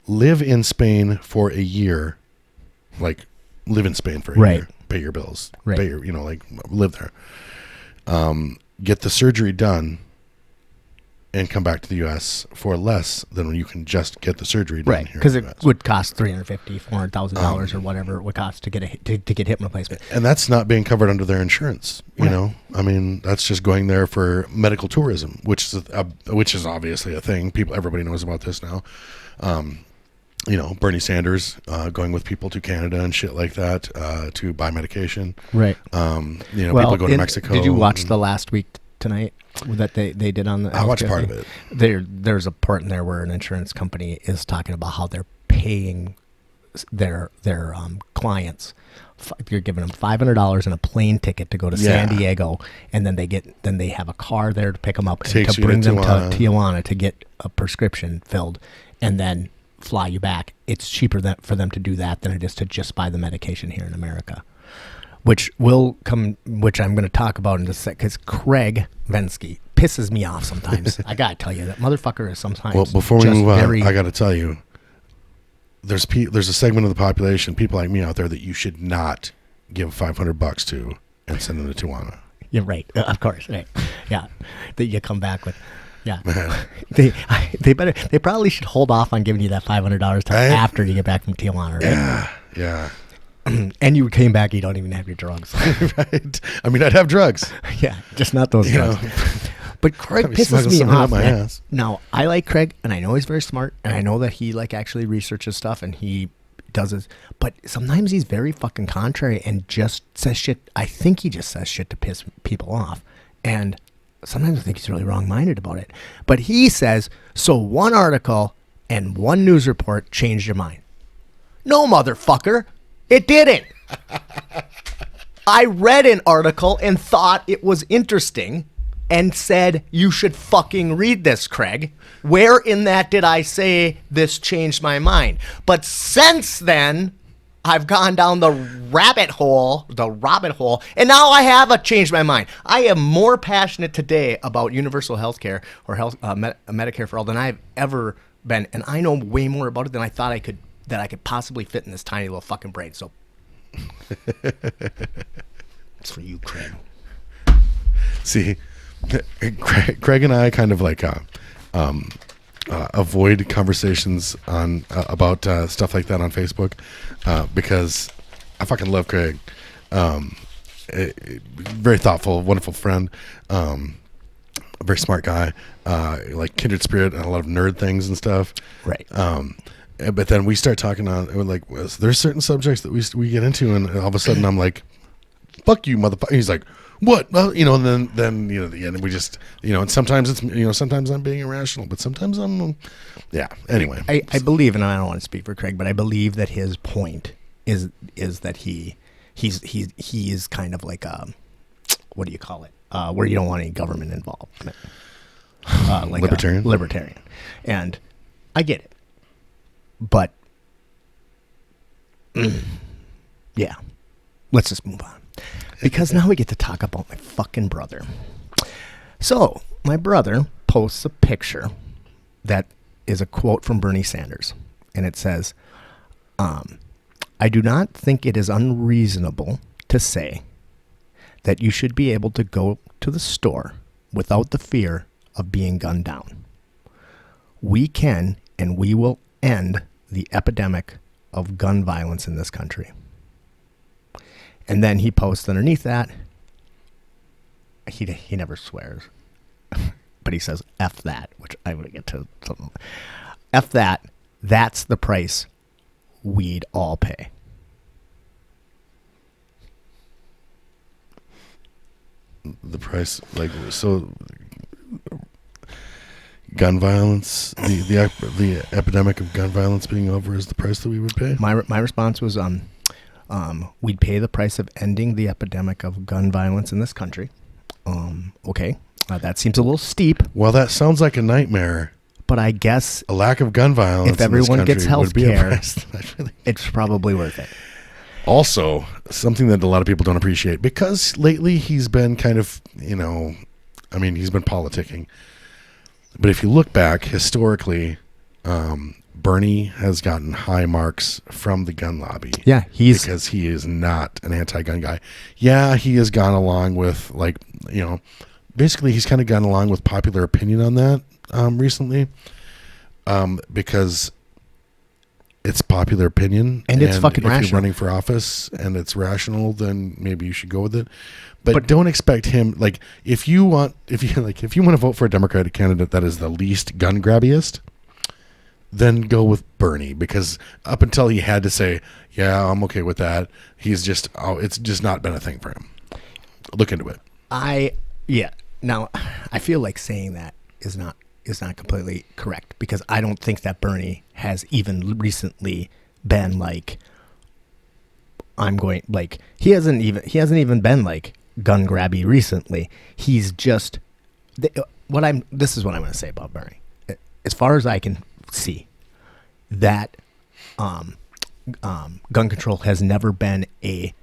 Speaker 2: live in Spain for a year, like live in Spain for a year, pay your bills, pay your, live there, get the surgery done, and come back to the U.S. for less than when you can just get the surgery done.
Speaker 1: Right, because it would cost $350,000, $400,000 or whatever it would cost to get hip replacement.
Speaker 2: And that's not being covered under their insurance. You know, I mean, that's just going there for medical tourism, which is obviously a thing. Everybody knows about this now. Bernie Sanders going with people to Canada and shit like that to buy medication.
Speaker 1: Right.
Speaker 2: People go to Mexico.
Speaker 1: Did you watch the last week tonight that they did on the?
Speaker 2: I watched part of it.
Speaker 1: There's a part in there where an insurance company is talking about how they're paying their clients. You're giving them $500 and a plane ticket to go to San Diego, and then they have a car there to pick them up and to bring them to Tijuana to get a prescription filled, and then fly you back. It's cheaper for them to do that than it is to just buy the medication here in America. Which I'm going to talk about in a sec, because Craig Vensky pisses me off sometimes. I got to tell you, that motherfucker is sometimes.
Speaker 2: Well, before we move on, I got to tell you, there's a segment of the population, people like me out there, that you should not give $500 to and send them to Tijuana.
Speaker 1: You're right, of course, right? Yeah, that you come back with. Yeah, they probably should hold off on giving you that $500 after you get back from Tijuana, right?
Speaker 2: Yeah.
Speaker 1: And you came back, you don't even have your drugs.
Speaker 2: Right. I mean, I'd have drugs.
Speaker 1: Yeah, just not those drugs. But Craig pisses me off, man. Now, I like Craig, and I know he's very smart, and I know that he actually researches stuff, and he does it. But sometimes he's very fucking contrary and just says shit. I think he just says shit to piss people off. And sometimes I think he's really wrong-minded about it. But he says, so one article and one news report changed your mind. No, motherfucker. It didn't. I read an article and thought it was interesting and said, you should fucking read this, Craig. Where in that did I say this changed my mind? But since then, I've gone down the rabbit hole, and now I have changed my mind. I am more passionate today about universal health care or Medicare for all than I've ever been, and I know way more about it than I thought I could possibly fit in this tiny little fucking brain. So it's for you, Craig.
Speaker 2: See, Craig and I kind of like avoid conversations on about stuff like that on Facebook because I fucking love Craig. Very thoughtful, wonderful friend, a very smart guy, like kindred spirit and a lot of nerd things and stuff.
Speaker 1: Right.
Speaker 2: But then we start talking on like there's certain subjects that we get into, and all of a sudden I'm like, "Fuck you, motherfucker!" He's like, "What?" Well, and then the end. We just and sometimes it's sometimes I'm being irrational, but sometimes I'm Anyway,
Speaker 1: I believe, and I don't want to speak for Craig, but I believe that his point is that he is kind of like what do you call it? Where you don't want any government involvement. Like libertarian, and I get it. But, yeah, let's just move on. Because now we get to talk about my fucking brother. So, my brother posts a picture that is a quote from Bernie Sanders. And it says, I do not think it is unreasonable to say that you should be able to go to the store without the fear of being gunned down. We can and we will end the epidemic of gun violence in this country. And then he posts underneath that, he never swears, but he says, F that, which I'm going to get to something. F that, that's the price we'd all pay.
Speaker 2: The price, like, so... Gun violence, the epidemic of gun violence being over is the price that we would pay?
Speaker 1: My response was, we'd pay the price of ending the epidemic of gun violence in this country. Okay, that seems a little steep.
Speaker 2: Well, that sounds like a nightmare.
Speaker 1: But I guess
Speaker 2: a lack of gun violence
Speaker 1: if everyone gets health care,
Speaker 2: really...
Speaker 1: it's probably worth it.
Speaker 2: Also, something that a lot of people don't appreciate, because lately he's been kind of, he's been politicking. But if you look back historically, Bernie has gotten high marks from the gun lobby.
Speaker 1: Yeah,
Speaker 2: because he is not an anti-gun guy. Yeah, he has gone along with basically he's kind of gone along with popular opinion on that recently, because it's popular opinion
Speaker 1: and it's fucking rational.
Speaker 2: If you're running for office and it's rational, then maybe you should go with it. But don't expect him, like, if you want to vote for a Democratic candidate that is the least gun grabbiest, then go with Bernie, because up until he had to say, yeah, I'm okay with that, it's just not been a thing for him. Look into it.
Speaker 1: Now I feel like saying that is not completely correct, because I don't think that Bernie has even recently been like, he hasn't even been like gun grabby recently. He's just this is what I'm going to say about Bernie. As far as I can see, that gun control has never been a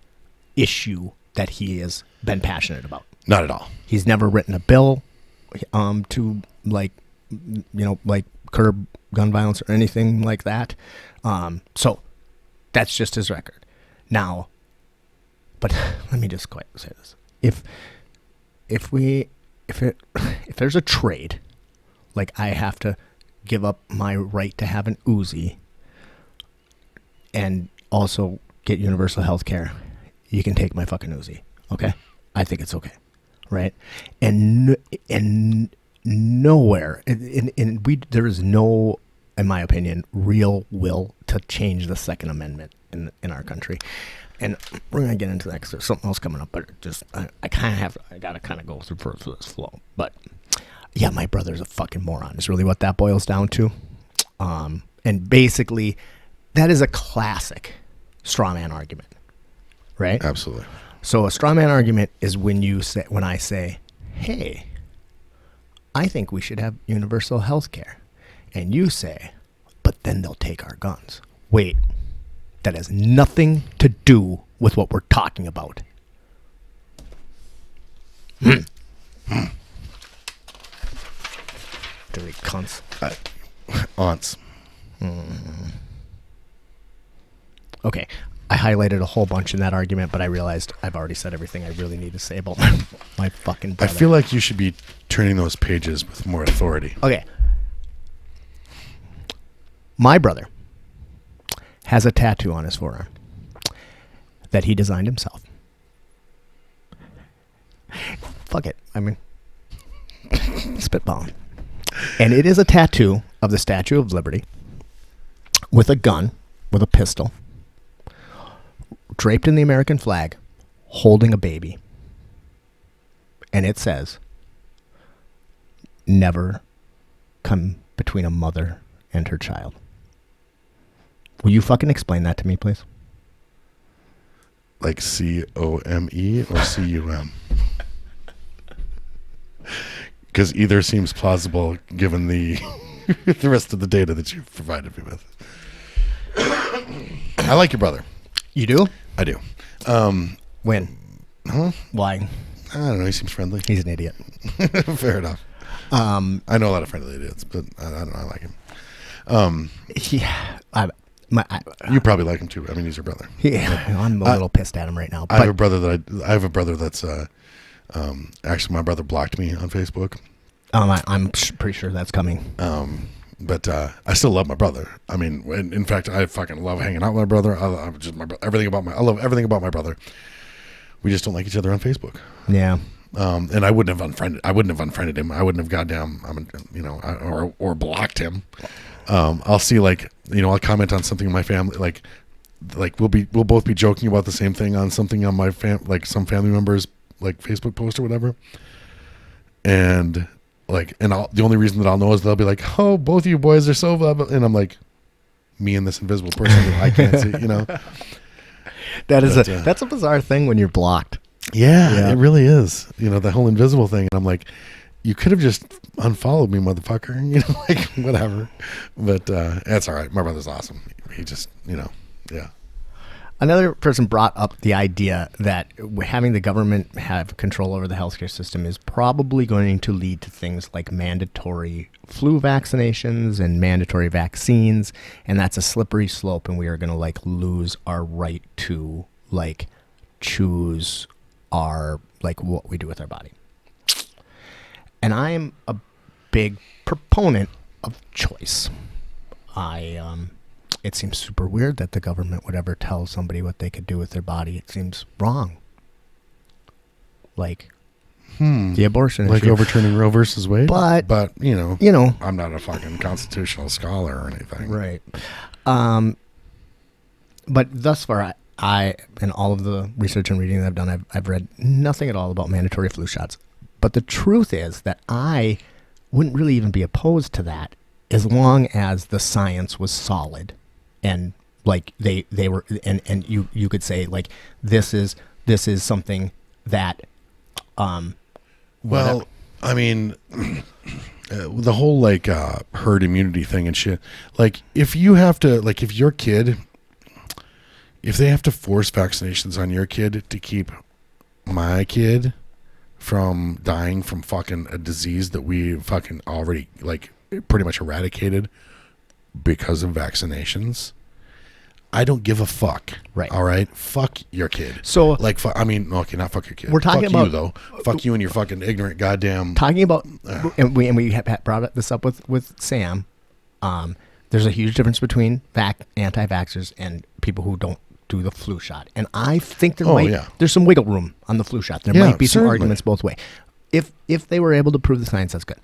Speaker 1: issue that he has been passionate about.
Speaker 2: Not at all.
Speaker 1: He's never written a bill to curb gun violence or anything like that. So that's just his record. Now, but let me just say this. If there's a trade, like I have to give up my right to have an Uzi and also get universal health care, you can take my fucking Uzi. Okay? I think it's okay. Right? And nowhere, there is no, in my opinion, real will to change the Second Amendment in our country. And we're going to get into that because there's something else coming up, but I got to kind of go through this flow. But yeah, my brother's a fucking moron is really what that boils down to. And basically, that is a classic straw man argument, right?
Speaker 2: Absolutely.
Speaker 1: So a straw man argument is when I say, hey, I think we should have universal health care. And you say, but then they'll take our guns. Wait, that has nothing to do with what we're talking about. Dirty cunts.
Speaker 2: Aunts.
Speaker 1: Okay, I highlighted a whole bunch in that argument, but I realized I've already said everything I really need to say about my fucking brother.
Speaker 2: I feel like you should be turning those pages with more authority.
Speaker 1: Okay. My brother has a tattoo on his forearm that he designed himself. Fuck it. I mean, spitballing. And it is a tattoo of the Statue of Liberty with a gun, with a pistol, draped in the American flag, holding a baby. And it says, never come between a mother and her child. Will you fucking explain that to me, please?
Speaker 2: Like C-O-M-E or C-U-M? Because either seems plausible given the the rest of the data that you've provided me with. I like your brother.
Speaker 1: You do?
Speaker 2: I do.
Speaker 1: When?
Speaker 2: Huh?
Speaker 1: Why?
Speaker 2: I don't know. He seems friendly.
Speaker 1: He's an idiot.
Speaker 2: Fair enough. I know a lot of friendly idiots, but I don't know. I like him.
Speaker 1: Yeah.
Speaker 2: You probably like him too. I mean, he's your brother.
Speaker 1: Yeah, I'm a little pissed at him right now.
Speaker 2: I have a brother that's actually my brother blocked me on Facebook.
Speaker 1: I'm pretty sure that's coming.
Speaker 2: But I still love my brother. I mean, in fact, I fucking love hanging out with my brother. I love just everything about my brother. We just don't like each other on Facebook.
Speaker 1: Yeah.
Speaker 2: And I wouldn't have unfriended him. I wouldn't have goddamn, or blocked him. I'll see I'll comment on something in my family, like we'll both be joking about the same thing on something on my some family members like Facebook post or whatever. And the only reason that I'll know is they'll be like, "Oh, both of you boys are so blah, blah," and I'm like, me and this invisible person that I can't see,
Speaker 1: That's a bizarre thing when you're blocked.
Speaker 2: Yeah, it really is. The whole invisible thing. And I'm like, you could have just unfollowed me, motherfucker. Whatever. But that's all right. My brother's awesome. He just, yeah.
Speaker 1: Another person brought up the idea that having the government have control over the healthcare system is probably going to lead to things like mandatory flu vaccinations and mandatory vaccines, and that's a slippery slope, and we are going to lose our right to choose our what we do with our body. And I am a big proponent of choice. It seems super weird that the government would ever tell somebody what they could do with their body. It seems wrong. The abortion issue.
Speaker 2: Overturning Roe versus Wade.
Speaker 1: But
Speaker 2: I'm not a fucking constitutional scholar or anything.
Speaker 1: Right. But thus far, I in all of the research and reading that I've done, I've read nothing at all about mandatory flu shots. But the truth is that I wouldn't really even be opposed to that as long as the science was solid, and they were, and you could say this is something that
Speaker 2: well, I mean, the whole herd immunity thing and shit. If you have to if your kid, if they have to force vaccinations on your kid to keep my kid from dying from fucking a disease that we fucking already pretty much eradicated because of vaccinations, I don't give a fuck.
Speaker 1: Right.
Speaker 2: All right. Fuck your kid.
Speaker 1: So
Speaker 2: okay, not fuck your kid.
Speaker 1: We're talking
Speaker 2: fuck
Speaker 1: about
Speaker 2: you though. Fuck you and your fucking ignorant goddamn.
Speaker 1: Talking about, and we have brought this up with Sam. There's a huge difference between anti-vaxxers and people who don't do the flu shot, and I think there's some wiggle room on the flu shot. There might be some arguments both ways. If they were able to prove the science, that's good.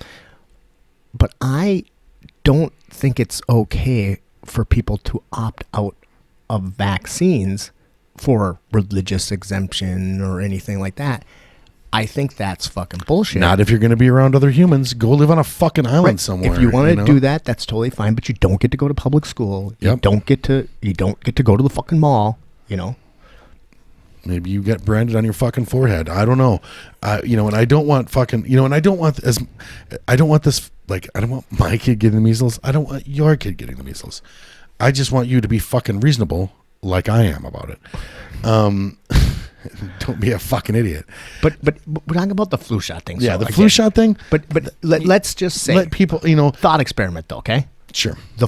Speaker 1: But I don't think it's okay for people to opt out of vaccines for religious exemption or anything like that. I think that's fucking bullshit.
Speaker 2: Not if you're going to be around other humans. Go live on a fucking island somewhere.
Speaker 1: If you want to do that, that's totally fine. But you don't get to go to public school. You don't get to go to the fucking mall.
Speaker 2: Maybe you get branded on your fucking forehead. I don't know. And I don't want fucking. And I don't want this. I don't want my kid getting the measles. I don't want your kid getting the measles. I just want you to be fucking reasonable. like I am about it. Don't be a fucking idiot.
Speaker 1: But we're talking about the flu shot thing.
Speaker 2: Yeah,
Speaker 1: so
Speaker 2: the
Speaker 1: again,
Speaker 2: flu shot thing.
Speaker 1: But let's just say,
Speaker 2: Let people,
Speaker 1: thought experiment though, okay?
Speaker 2: Sure.
Speaker 1: The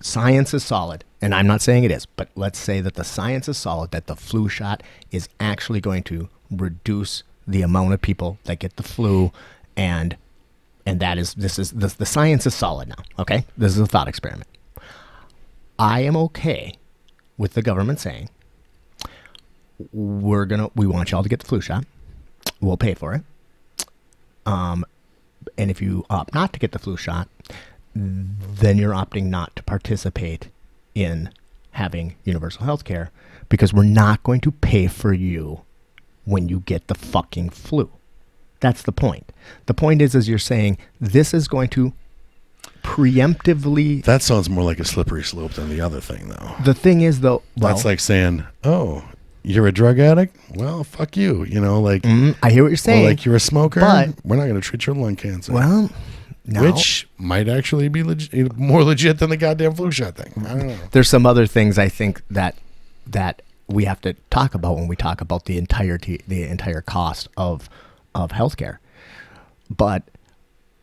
Speaker 1: science is solid, and I'm not saying it is, but let's say that the science is solid that the flu shot is actually going to reduce the amount of people that get the flu, and the science is solid now. Okay, this is a thought experiment. I am okay with the government saying, we want y'all to get the flu shot. We'll pay for it. And if you opt not to get the flu shot, then you're opting not to participate in having universal health care, because we're not going to pay for you when you get the fucking flu. That's the point. The point is you're saying this is going to preemptively.
Speaker 2: That sounds more like a slippery slope than the other thing, though.
Speaker 1: The thing is, though,
Speaker 2: that's like saying, "Oh, you're a drug addict? Well, fuck you."
Speaker 1: I hear what you're saying.
Speaker 2: Or like you're a smoker.
Speaker 1: But
Speaker 2: we're not going to treat your lung cancer.
Speaker 1: Well, no.
Speaker 2: Which might actually be more legit than the goddamn flu shot thing. I don't know.
Speaker 1: There's some other things I think that we have to talk about when we talk about the entire cost of healthcare. But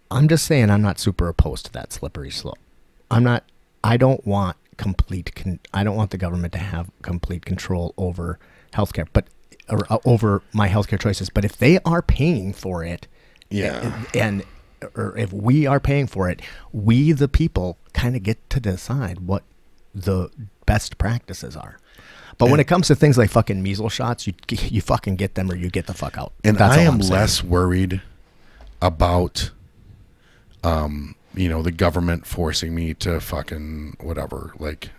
Speaker 1: I'm just saying, I'm not super opposed to that slippery slope. I don't want the government to have complete control over healthcare, or over my healthcare choices. But if they are paying for it, or if we are paying for it, we the people kind of get to decide what the best practices are. But when it comes to things like fucking measles shots, you fucking get them or you get the fuck out.
Speaker 2: And I am less worried about, the government forcing me to fucking whatever. Like,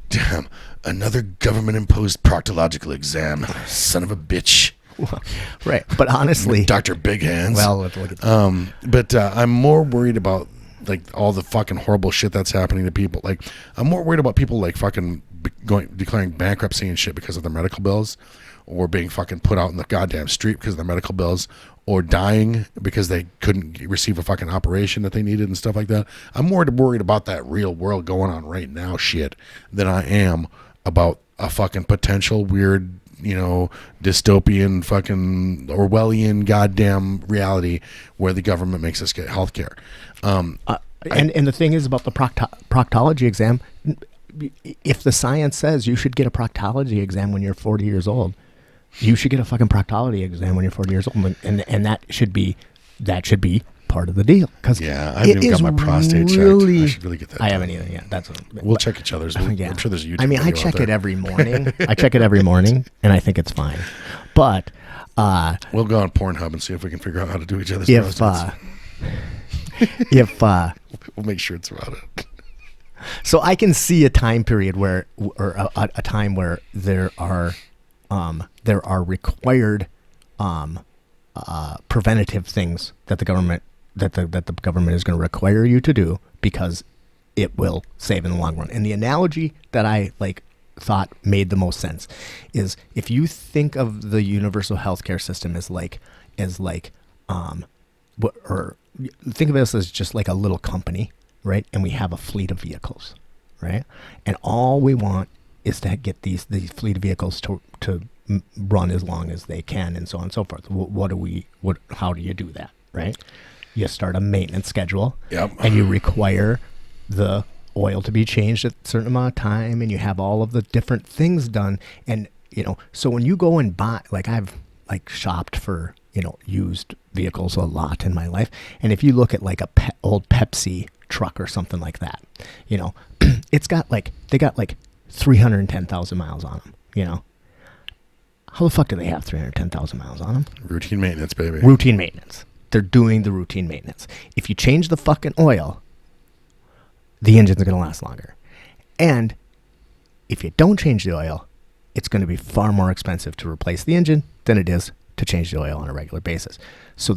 Speaker 2: damn, another government-imposed proctological exam. Son of a bitch.
Speaker 1: Right, but honestly,
Speaker 2: Dr. Big Hands.
Speaker 1: Well, let's look at that.
Speaker 2: But I'm more worried about like all the fucking horrible shit that's happening to people. Like, I'm more worried about people like fucking declaring bankruptcy and shit because of their medical bills, or being fucking put out in the goddamn street because of their medical bills, or dying because they couldn't receive a fucking operation that they needed and stuff like that. I'm more worried about that real world going on right now shit than I am about a fucking potential weird, dystopian fucking Orwellian goddamn reality where the government makes us get health care.
Speaker 1: And the thing is about the proctology exam, if the science says you should get a proctology exam when you're 40 years old, you should get a fucking proctology exam when you're 40 years old. And that should be part of the deal.
Speaker 2: I haven't even got my prostate checked. I should really get that done.
Speaker 1: Haven't either. Yeah,
Speaker 2: we'll check each other's.
Speaker 1: Yeah.
Speaker 2: I'm sure there's a YouTube video
Speaker 1: I check it every morning. And I think it's fine. But
Speaker 2: we'll go on Pornhub and see if we can figure out how to do each other's prostates. We'll make sure it's about it.
Speaker 1: So I can see a time period where, or a time where there are required preventative things that the government is going to require you to do because it will save in the long run. And the analogy that I thought made the most sense is if you think of the universal healthcare system or think of it as just like a little company, right? And we have a fleet of vehicles, right? And all we want is to get these fleet of vehicles to run as long as they can, and so on and so forth. How do you do that, right? You start a maintenance schedule, and you require the oil to be changed at a certain amount of time, and you have all of the different things done. And so when you go and buy, I've shopped for used vehicles a lot in my life, and if you look at old Pepsi truck or something like that, it's got they got 310,000 miles on them. How the fuck do they have 310,000 miles on them?
Speaker 2: Routine maintenance, baby.
Speaker 1: Routine maintenance. They're doing the routine maintenance. If you change the fucking oil, the engine's going to last longer. And if you don't change the oil, it's going to be far more expensive to replace the engine than it is to change the oil on a regular basis. So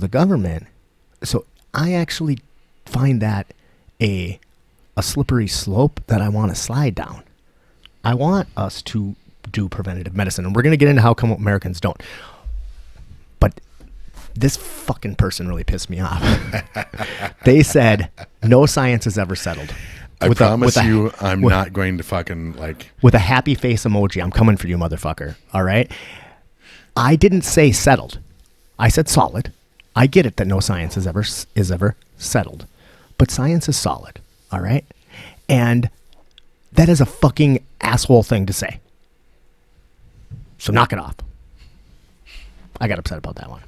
Speaker 1: I actually find that a slippery slope that I want to slide down. I want us to do preventative medicine, and we're going to get into how come Americans don't. But This fucking person really pissed me off. They said no science has ever settled.
Speaker 2: I promise you, I'm not going to fucking like.
Speaker 1: With a happy face emoji, I'm coming for you, motherfucker. All right. I didn't say settled. I said solid. I get it that no science is ever settled, but science is solid. All right. And that is a fucking asshole thing to say. So knock it off. I got upset about that one.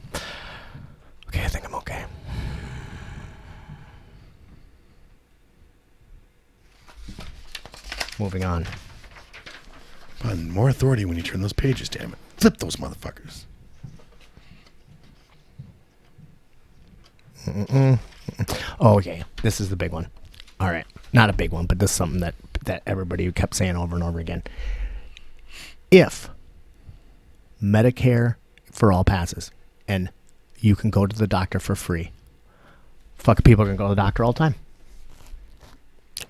Speaker 1: Okay, I think I'm okay. Moving on.
Speaker 2: More authority when you turn those pages, damn it. Flip those motherfuckers.
Speaker 1: Oh, okay. This is the big one. All right. Not a big one, but this is something that everybody kept saying over and over again. If Medicare for all passes and you can go to the doctor for free, fucking people are going to go to the doctor all the time.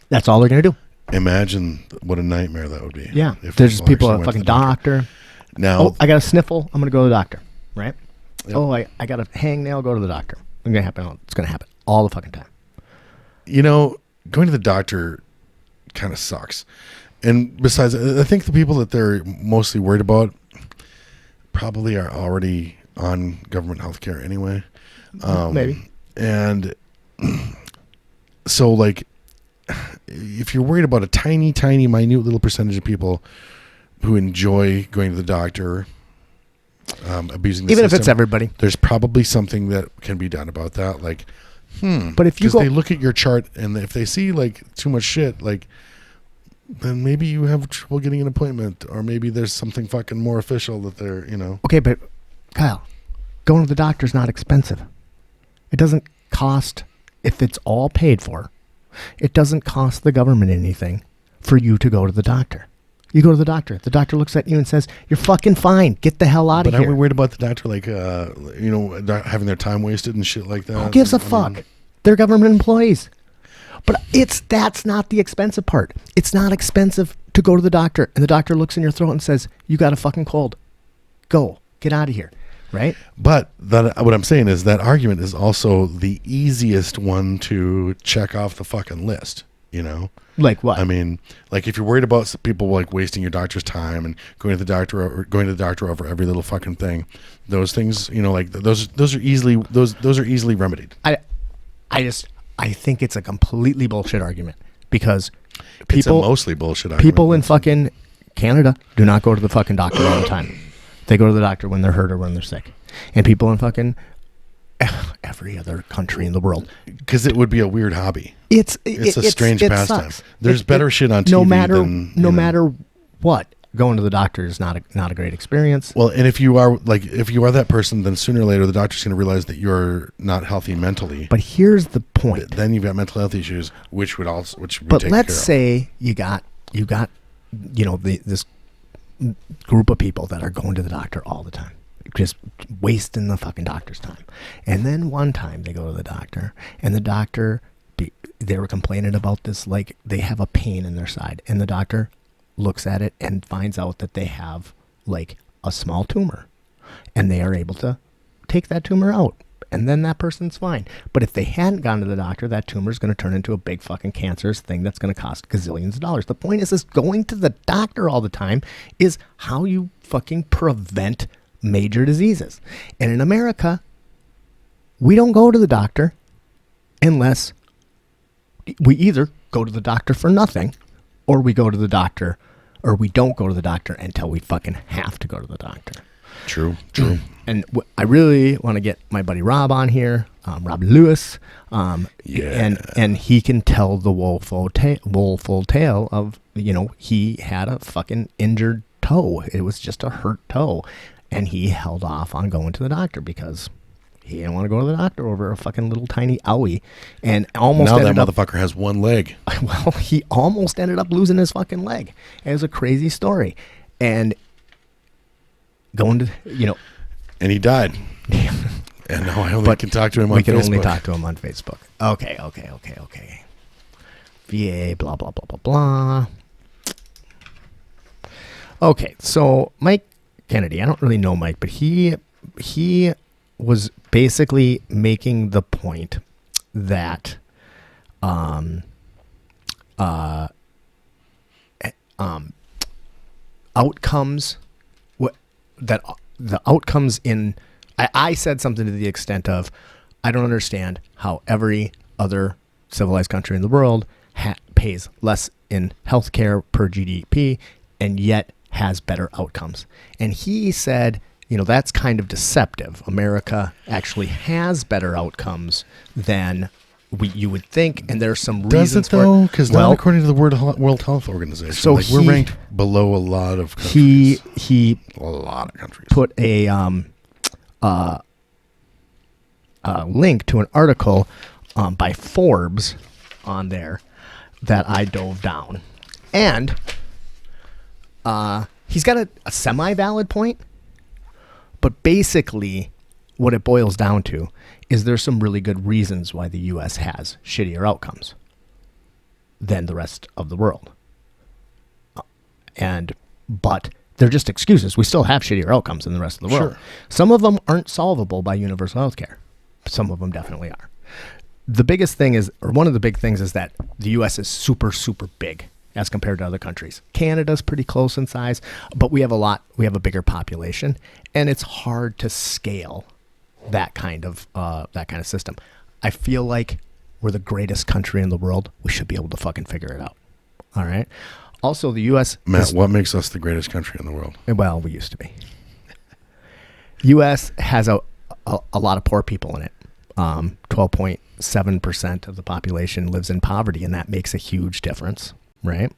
Speaker 1: That's all they're going to do.
Speaker 2: Imagine what a nightmare that would be.
Speaker 1: Yeah. If there's just people at a fucking doctor.
Speaker 2: Now,
Speaker 1: oh, I got a sniffle. I'm going to go to the doctor. Right?
Speaker 2: Yep.
Speaker 1: Oh, I got a hangnail. Go to the doctor. It's going to happen all the fucking time.
Speaker 2: You know, going to the doctor kind of sucks. And besides, I think the people that they're mostly worried about probably are already on government health care anyway.
Speaker 1: Maybe.
Speaker 2: And so, like, if you're worried about a tiny, minute little percentage of people who enjoy going to the doctor, abusing the
Speaker 1: even
Speaker 2: system,
Speaker 1: if it's everybody,
Speaker 2: there's probably something that can be done about that. Like,
Speaker 1: but if you
Speaker 2: because they look at your chart and if they see like too much shit, like, then maybe you have trouble getting an appointment, or maybe there's something fucking more official that they're, you know.
Speaker 1: Okay, but Kyle, going to the doctor is not expensive. It doesn't cost, if it's all paid for, it doesn't cost the government anything for you to go to the doctor. You go to the doctor looks at you and says, you're fucking fine. Get the hell out of
Speaker 2: But
Speaker 1: here.
Speaker 2: aren't we worried about the doctor, like, you know, having their time wasted and shit like that?
Speaker 1: Who gives a fuck? They're government employees. But that's not the expensive part. It's not expensive to go to the doctor, and the doctor looks in your throat and says, you got a fucking cold. Go. Get out of here. Right?
Speaker 2: But what I'm saying is that argument is also the easiest one to check off the fucking list, you know?
Speaker 1: Like what?
Speaker 2: I mean, like if you're worried about people like wasting your doctor's time and going to the doctor over every little fucking thing, those things, you know, like those are easily remedied.
Speaker 1: I think it's a completely bullshit argument because people,
Speaker 2: it's a mostly bullshit argument.
Speaker 1: People in fucking Canada do not go to the fucking doctor all the time. They go to the doctor when they're hurt or when they're sick. And people in fucking every other country in the world.
Speaker 2: Because it would be a weird hobby.
Speaker 1: It's
Speaker 2: a strange pastime.
Speaker 1: Sucks.
Speaker 2: There's better shit on TV
Speaker 1: no matter what. Going to the doctor is not a great experience.
Speaker 2: Well, and if you are that person, then sooner or later the doctor's going to realize that you're not healthy mentally.
Speaker 1: But here's the point.
Speaker 2: Then you've got mental health issues, which would be
Speaker 1: But
Speaker 2: taken
Speaker 1: let's
Speaker 2: care of.
Speaker 1: say you got you know this group of people that are going to the doctor all the time, just wasting the fucking doctor's time. And then one time they go to the doctor, and the doctor they were complaining about this, like they have a pain in their side, and the doctor looks at it and finds out that they have like a small tumor, and they are able to take that tumor out, and then that person's fine. But if they hadn't gone to the doctor, that tumor is going to turn into a big fucking cancerous thing that's going to cost gazillions of dollars. The point is going to the doctor all the time is how you fucking prevent major diseases. And in America, we don't go to the doctor unless we either go to the doctor for nothing, or we go to the doctor, or we don't go to the doctor until we fucking have to go to the doctor.
Speaker 2: True.
Speaker 1: And I really want to get my buddy Rob on here, Rob Lewis,
Speaker 2: Yeah.
Speaker 1: and he can tell the woeful tale of, you know, he had a fucking injured toe. It was just a hurt toe, and he held off on going to the doctor because he didn't want to go to the doctor over a fucking little tiny owie, and almost
Speaker 2: now that
Speaker 1: ended up,
Speaker 2: motherfucker has one leg.
Speaker 1: well, he almost ended up losing his fucking leg. It was a crazy story, and going to, you know.
Speaker 2: And he died. And now I only can talk to him on Facebook.
Speaker 1: We can only talk to him on Facebook. Okay. VA, blah, blah, blah, blah, blah. Okay, so Mike Kennedy, I don't really know Mike, but he was basically making the point that outcomes, that the outcomes in, I said something to the extent of, I don't understand how every other civilized country in the world pays less in healthcare per GDP and yet has better outcomes. And he said, that's kind of deceptive. America actually has better outcomes than you would think, and there's some reasons for it.
Speaker 2: Does it though? Because not according to the World Health Organization.
Speaker 1: So
Speaker 2: we're ranked below a lot of countries.
Speaker 1: He
Speaker 2: a lot of countries
Speaker 1: put a link to an article by Forbes on there that I dove down, and he's got a semi-valid point, but basically what it boils down to is there's some really good reasons why the U.S. has shittier outcomes than the rest of the world. But they're just excuses. We still have shittier outcomes than the rest of the world.
Speaker 2: Sure.
Speaker 1: Some of them aren't solvable by universal health care. Some of them definitely are. The biggest thing is, or one of the big things is that the U.S. is super, super big as compared to other countries. Canada's pretty close in size, but we have a bigger population, and it's hard to scale that kind of system. I feel like we're the greatest country in the world. We should be able to fucking figure it out. All right. Also, the U.S.
Speaker 2: Matt, what makes us the greatest country in the world?
Speaker 1: Well, we used to be. U.S. has a lot of poor people in it. 12.7% of the population lives in poverty, and that makes a huge difference, right?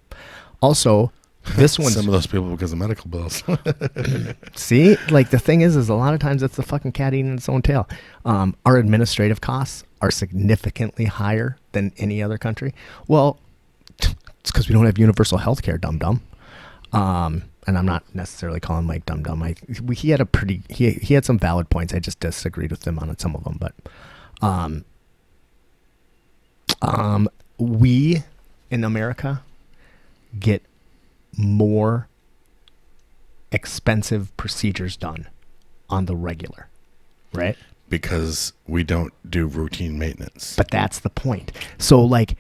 Speaker 1: Also, this one.
Speaker 2: Some of those people because of medical bills.
Speaker 1: See, like the thing is a lot of times it's the fucking cat eating its own tail. Our administrative costs are significantly higher than any other country. Well, it's because we don't have universal health care, dum-dum. And I'm not necessarily calling Mike dum-dum. He had some valid points. I just disagreed with him on some of them. But we in America get more expensive procedures done on the regular, right?
Speaker 2: Because we don't do routine maintenance.
Speaker 1: But that's the point. So like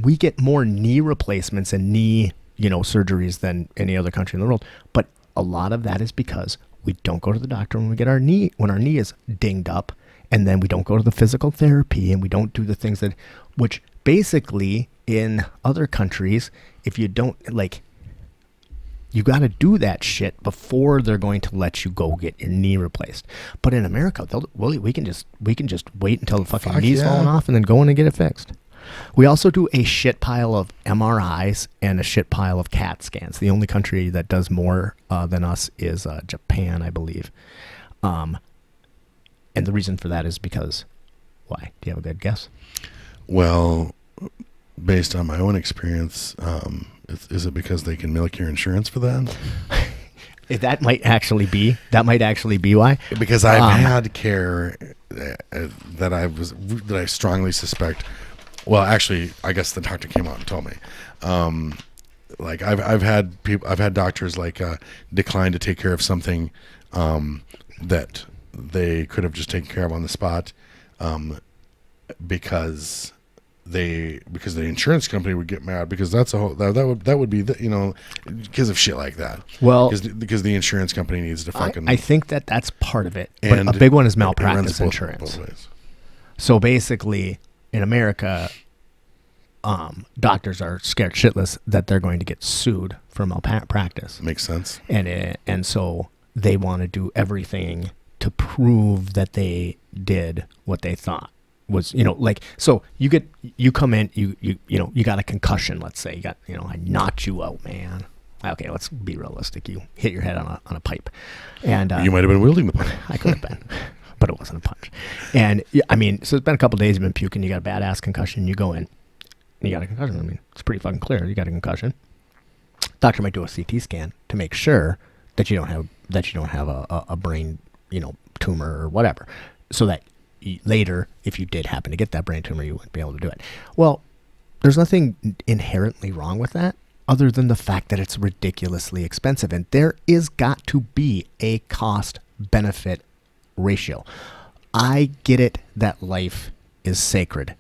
Speaker 1: we get more knee replacements and knee, surgeries than any other country in the world. But a lot of that is because we don't go to the doctor when our knee is dinged up, and then we don't go to the physical therapy, and we don't do the things which basically in other countries, if you don't you got to do that shit before they're going to let you go get your knee replaced. But in America, we can just wait until the fucking knee's falling off and then go in and get it fixed. We also do a shit pile of MRIs and a shit pile of CAT scans. The only country that does more than us is Japan, I believe. And the reason for that is because, why? Do you have a good guess?
Speaker 2: Well, based on my own experience, is it because they can milk your insurance for that?
Speaker 1: That might actually be why.
Speaker 2: Because I've had care that I strongly suspect. Well, actually, I guess the doctor came out and told me. I've had doctors decline to take care of something that they could have just taken care of on the spot, because the insurance company would get mad, because that would be because of shit like that.
Speaker 1: Well,
Speaker 2: because the insurance company needs to fucking.
Speaker 1: I think that's part of it. But a big one is malpractice insurance.
Speaker 2: Both ways. So
Speaker 1: basically, in America, doctors are scared shitless that they're going to get sued for malpractice.
Speaker 2: Makes sense.
Speaker 1: And so they want to do everything to prove that they did what they thought was, so you come in, you got a concussion, let's say, I knocked you out, man. Okay, let's be realistic. You hit your head on a pipe, and
Speaker 2: you might have been wielding the pipe.
Speaker 1: I could have been, but it wasn't a punch. And so it's been a couple of days. You've been puking. You got a badass concussion. You go in, and you got a concussion. It's pretty fucking clear. You got a concussion. Doctor might do a CT scan to make sure that you don't have a brain, tumor or whatever, so that later, if you did happen to get that brain tumor, you wouldn't be able to do it. Well, there's nothing inherently wrong with that, other than the fact that it's ridiculously expensive, and there is got to be a cost-benefit ratio. I get it that life is sacred.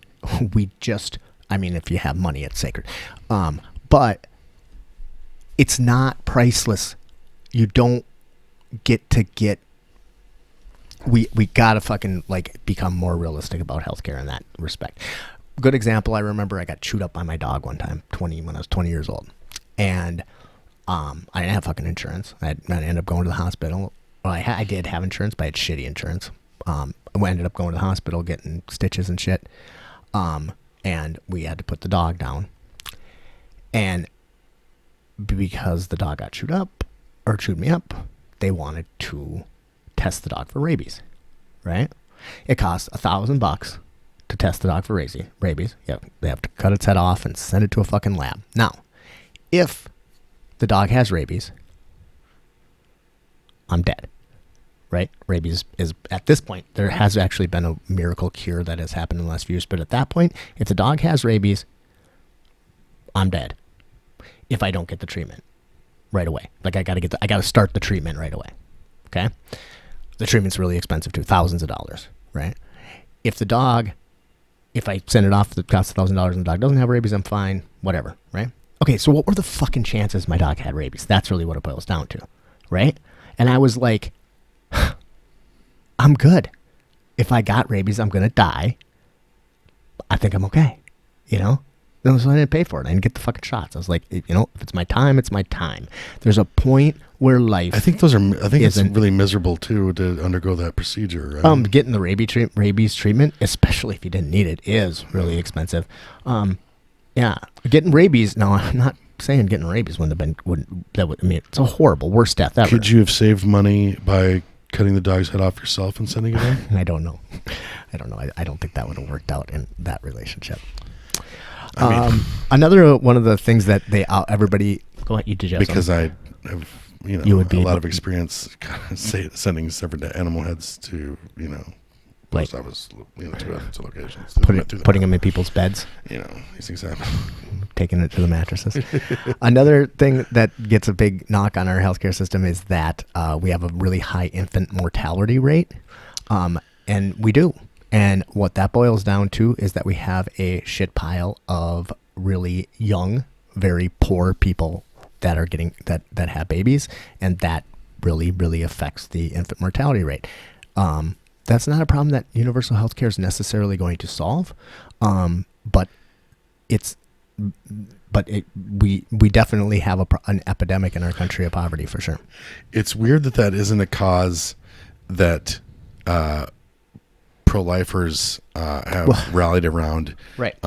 Speaker 1: We just, I mean, if you have money, it's sacred. But it's not priceless. You don't get to get. We gotta fucking like become more realistic about healthcare in that respect. Good example. I remember I got chewed up by my dog one time, when I was 20 years old, and I didn't have fucking insurance. I ended up going to the hospital. Well, I did have insurance, but I had shitty insurance. I ended up going to the hospital, getting stitches and shit. And we had to put the dog down. And because the dog got chewed me up, they wanted to test the dog for rabies, right? It costs $1,000 to test the dog for rabies. Yeah, they have to cut its head off and send it to a fucking lab. Now, if the dog has rabies, I'm dead, right? Rabies is, at this point, there has actually been a miracle cure that has happened in the last few years. But at that point, if the dog has rabies, I'm dead if I don't get the treatment right away. Like I gotta start the treatment right away. Okay? The treatment's really expensive too, thousands of dollars, right? If I send it off, it costs $1,000 and the dog doesn't have rabies, I'm fine, whatever, right? Okay, so what were the fucking chances my dog had rabies? That's really what it boils down to, right? And I was like, I'm good. If I got rabies, I'm gonna die. I think I'm okay, you know? So I didn't pay for it. I didn't get the fucking shots. I was like, if it's my time, it's my time. There's a point where life.
Speaker 2: I think it's really miserable too to undergo that procedure. Right?
Speaker 1: Getting the rabies treatment, especially if you didn't need it, is really expensive. Yeah, getting rabies. Now, I'm not saying getting rabies wouldn't have been. I mean, it's a horrible, worst death ever.
Speaker 2: Could you have saved money by cutting the dog's head off yourself and sending it in?
Speaker 1: I don't know. I don't think that would have worked out in that relationship. Another one of the things that everybody go ahead, you did
Speaker 2: because I have a lot of experience sending severed animal heads to post office to locations,
Speaker 1: putting them in people's beds.
Speaker 2: These things happen.
Speaker 1: Taking it to the mattresses. Another thing that gets a big knock on our healthcare system is that we have a really high infant mortality rate, and we do. And what that boils down to is that we have a shit pile of really young, very poor people that are getting that have babies, and that really, really affects the infant mortality rate. That's not a problem that universal health care is necessarily going to solve, but we definitely have an epidemic in our country of poverty for sure.
Speaker 2: It's weird that isn't a cause that pro-lifers have rallied around,
Speaker 1: right?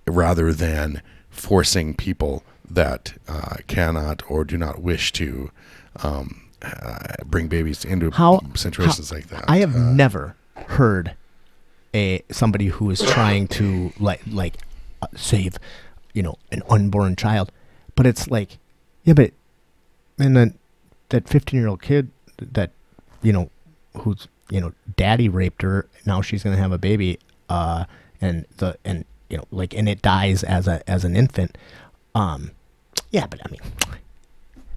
Speaker 2: Rather than forcing people that cannot or do not wish to bring babies into situations like that.
Speaker 1: I have never heard somebody who is trying to save an unborn child, but it's like, yeah, but and then that 15-year-old kid that who's daddy raped her, now she's gonna have a baby, and it dies as an infant. Yeah, but I mean,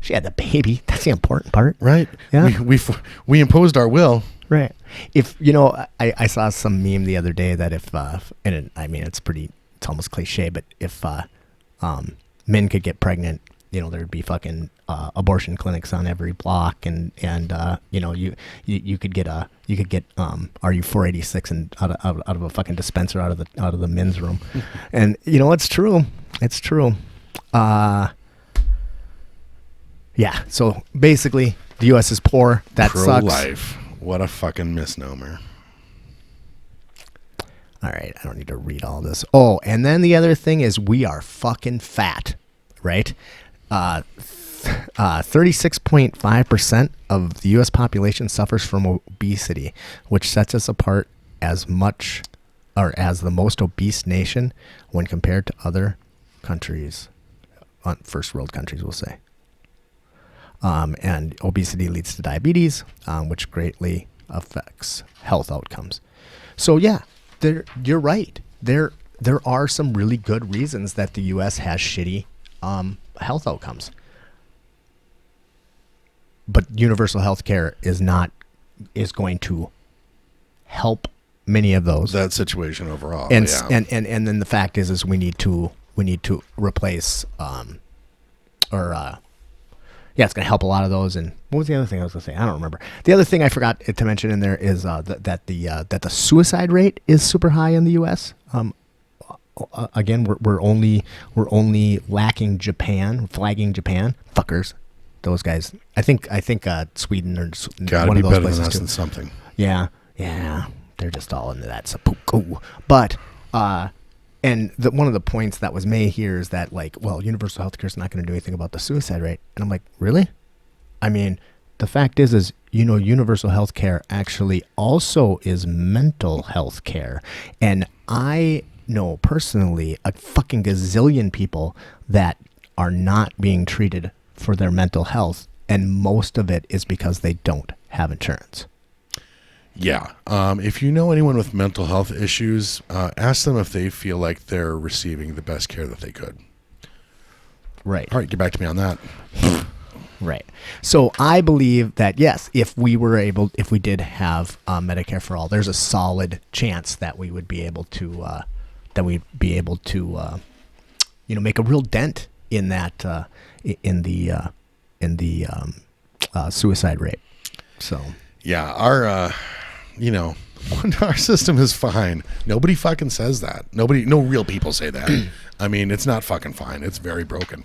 Speaker 1: she had the baby. That's the important part,
Speaker 2: right?
Speaker 1: Yeah,
Speaker 2: we imposed our will,
Speaker 1: right? If I saw some meme the other day that if it's almost cliche, but if men could get pregnant, there'd be fucking abortion clinics on every block, and you could get RU-486 and out of a fucking dispenser out of the men's room, and it's true. Yeah. So basically, the U.S. is poor. That sucks.
Speaker 2: Pro-life. What a fucking misnomer.
Speaker 1: All right, I don't need to read all this. Oh, and then the other thing is we are fucking fat, right? 36.5% of the U.S. population suffers from obesity, which sets us apart as the most obese nation when compared to other countries, first world countries, we'll say. And obesity leads to diabetes, which greatly affects health outcomes. So yeah, you're right. There are some really good reasons that the U.S. has shitty health outcomes. But universal health care is not is going to help many of those.
Speaker 2: That situation overall.
Speaker 1: And
Speaker 2: yeah.
Speaker 1: and then the fact is we need to replace it's going to help a lot of those. And what was the other thing I was going to say? I don't remember. The other thing I forgot to mention in there is that the suicide rate is super high in the U.S. Again, we're only flagging Japan, fuckers, those guys. I think Sweden or
Speaker 2: Gotta
Speaker 1: one
Speaker 2: be
Speaker 1: of those
Speaker 2: better
Speaker 1: places
Speaker 2: than us
Speaker 1: too.
Speaker 2: in something.
Speaker 1: Yeah, they're just all into that seppuku. But and one of the points that was made here is that, like, well, universal healthcare is not going to do anything about the suicide rate. And I'm like, really? I mean, the fact is universal healthcare actually also is mental health care. And I know personally a fucking gazillion people that are not being treated for their mental health. And most of it is because they don't have insurance.
Speaker 2: Yeah. If you know anyone with mental health issues, ask them if they feel like they're receiving the best care that they could.
Speaker 1: Right.
Speaker 2: All right, get back to me on that.
Speaker 1: Right. So I believe that, yes, if we did have Medicare for all, there's a solid chance that we would be able to, make a real dent in that, in the suicide rate. So.
Speaker 2: Yeah, our system is fine. Nobody fucking says that. No real people say that. I mean, it's not fucking fine. It's very broken.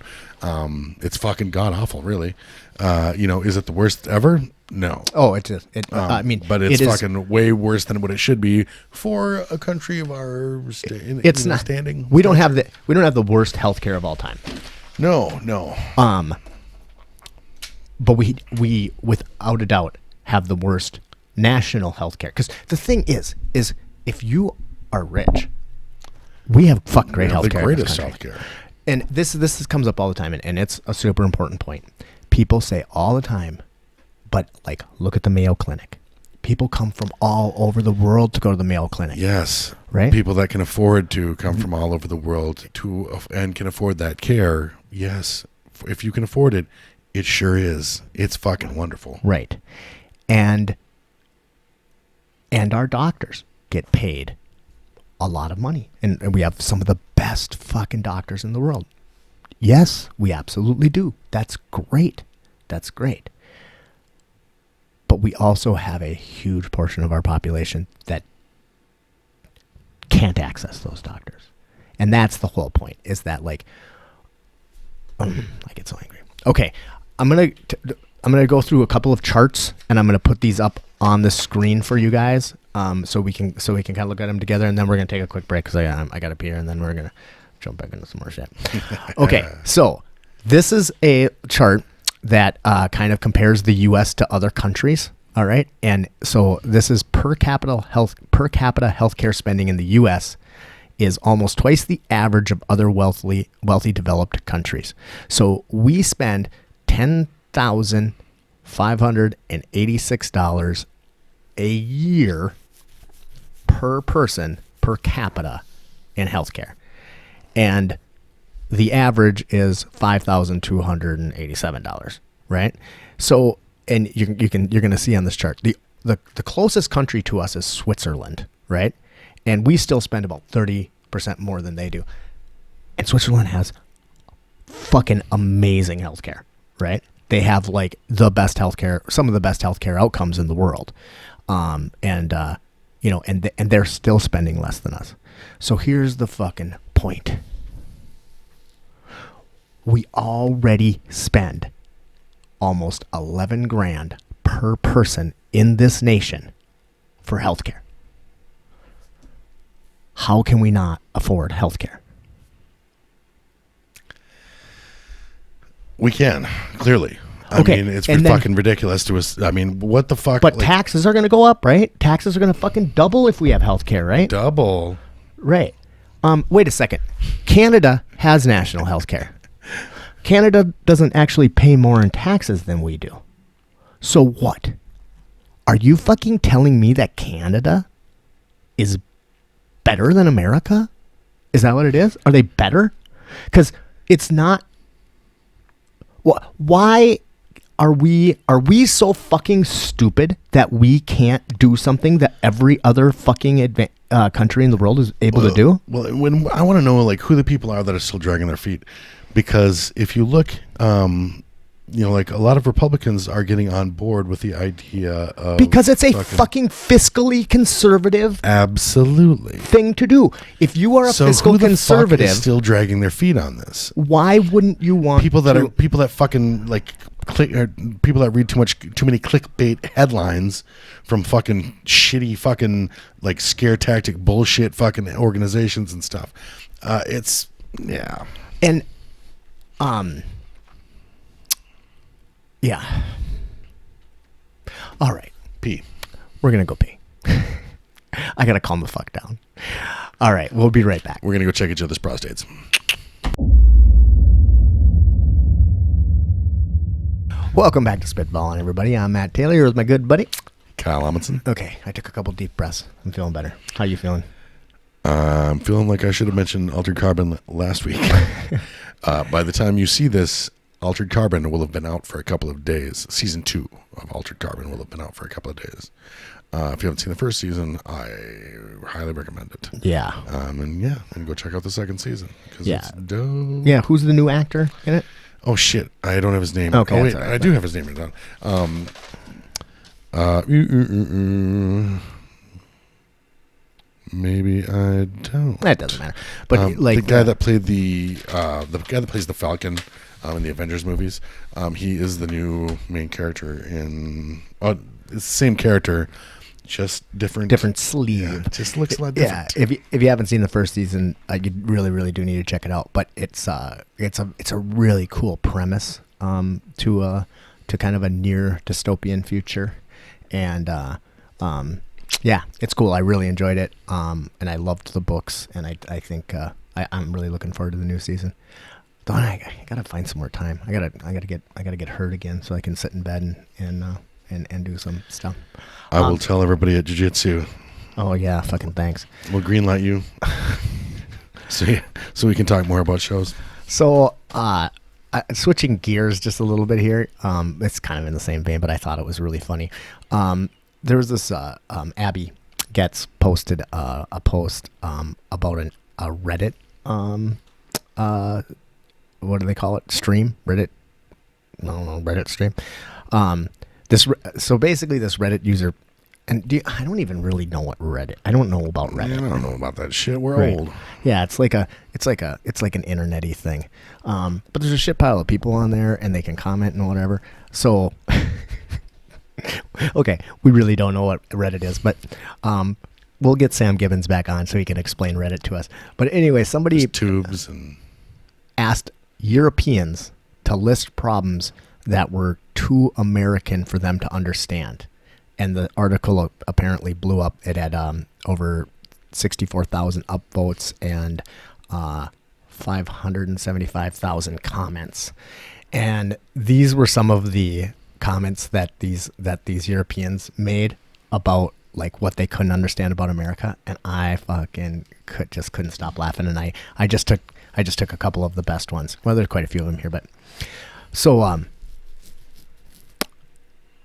Speaker 2: It's fucking god awful, really. Is it the worst ever? No.
Speaker 1: Oh, it is.
Speaker 2: But it's fucking way worse than what it should be for a country of our standing.
Speaker 1: We don't have the worst healthcare of all time.
Speaker 2: No.
Speaker 1: But we without a doubt have the worst national healthcare. Because the thing is if you are rich, we have fucking great healthcare.
Speaker 2: The greatest healthcare.
Speaker 1: And this comes up all the time, and it's a super important point. People say all the time, but like, look at the Mayo Clinic. People come from all over the world to go to the Mayo Clinic.
Speaker 2: Yes.
Speaker 1: Right?
Speaker 2: People that can afford to come from all over the world and can afford that care. Yes. If you can afford it, it sure is. It's fucking wonderful.
Speaker 1: Right. And our doctors get paid a lot of money. And we have some of the best fucking doctors in the world. Yes, we absolutely do. That's great. But we also have a huge portion of our population that can't access those doctors. And that's the whole point, is that, like, I get so angry. Okay, I'm gonna go through a couple of charts, and I'm gonna put these up on the screen for you guys, so we can kind of look at them together, and then we're gonna take a quick break because I gotta pee here, and then we're gonna jump back into some more shit. Okay, so this is a chart that kind of compares the U.S. to other countries. All right, and so this is per capita healthcare spending in the U.S. is almost twice the average of other wealthy developed countries. So we spend $10,586 a year per person per capita in healthcare, and the average is $5,287. Right? So, and you're going to see on this chart the closest country to us is Switzerland, right? And we still spend about 30% more than they do. And Switzerland has fucking amazing healthcare, right? They have like the best healthcare, some of the best healthcare outcomes in the world. And they're still spending less than us. So here's the fucking point. We already spend almost 11 grand per person in this nation for healthcare. How can we not afford healthcare?
Speaker 2: We can, clearly. I mean, it's fucking ridiculous to us. I mean, what the fuck?
Speaker 1: But taxes are going to go up, right? Taxes are going to fucking double if we have healthcare, right?
Speaker 2: Double.
Speaker 1: Right. Wait a second. Canada has national healthcare. Canada doesn't actually pay more in taxes than we do. So what? Are you fucking telling me that Canada is better than America? Is that what it is? Are they better? Because it's not. Why Are we so fucking stupid that we can't do something that every other fucking country in the world is able to do?
Speaker 2: Well, when I want to know like who the people are that are still dragging their feet, because if you look, like a lot of Republicans are getting on board with the idea of
Speaker 1: Because it's a fucking fiscally conservative
Speaker 2: absolutely
Speaker 1: thing to do. If you are a fiscal
Speaker 2: who the
Speaker 1: conservative,
Speaker 2: fuck is still dragging their feet on this?
Speaker 1: why wouldn't you want
Speaker 2: People that fucking like people that read too many clickbait headlines from fucking shitty fucking like scare tactic bullshit fucking organizations and stuff.
Speaker 1: And yeah. All right.
Speaker 2: Pee.
Speaker 1: We're going to go pee. I got to calm the fuck down. All right. We'll be right back.
Speaker 2: We're going to go check each other's prostates.
Speaker 1: Welcome back to Spitballing, everybody. I'm Matt Taylor. Here with my good buddy,
Speaker 2: Kyle Amundsen.
Speaker 1: Okay. I took a couple deep breaths. I'm feeling better. How you feeling?
Speaker 2: I'm feeling like I should have mentioned Altered Carbon last week. By the time you see this, Altered Carbon will have been out for a couple of days. Season 2 of Altered Carbon will have been out for a couple of days. If you haven't seen the first season, I highly recommend it.
Speaker 1: Yeah.
Speaker 2: And go check out the second season because it's dope.
Speaker 1: Yeah. Who's the new actor in it?
Speaker 2: Oh shit! I don't have his name.
Speaker 1: Okay.
Speaker 2: Oh wait, I do have his name written down. Maybe I don't.
Speaker 1: That doesn't matter. But
Speaker 2: the guy that played the guy that plays the Falcon in the Avengers movies, he is the new main character in. It's the same character, just different
Speaker 1: sleeve.
Speaker 2: Yeah, just looks a lot different.
Speaker 1: Yeah, if you haven't seen the first season, you really, really do need to check it out. But it's a really cool premise to kind of a near dystopian future, and yeah, it's cool. I really enjoyed it, and I loved the books, and I think I'm really looking forward to the new season. Though I gotta find some more time. I gotta get hurt again so I can sit in bed and do some stuff.
Speaker 2: I will tell everybody at Jiu-Jitsu.
Speaker 1: Oh yeah, fucking thanks.
Speaker 2: We'll greenlight you, so we can talk more about shows.
Speaker 1: So, switching gears just a little bit here. It's kind of in the same vein, but I thought it was really funny. There was this Abby Getz posted a post about a Reddit. What do they call it? Stream? Reddit? No, Reddit stream. So basically, this Reddit user, and I don't even really know what Reddit. I don't know about Reddit.
Speaker 2: I don't know about that shit. We're old.
Speaker 1: Yeah, it's like an internet-y thing. But there's a shit pile of people on there, and they can comment and whatever. So, okay, we really don't know what Reddit is, but we'll get Sam Gibbons back on so he can explain Reddit to us. But anyway, somebody asked Europeans to list problems that were too American for them to understand. And the article apparently blew up. It had over 64,000 upvotes and 575,000 comments. And these were some of the comments that these Europeans made about like what they couldn't understand about America. And I fucking couldn't stop laughing. And I just took a couple of the best ones. Well, there's quite a few of them here, but so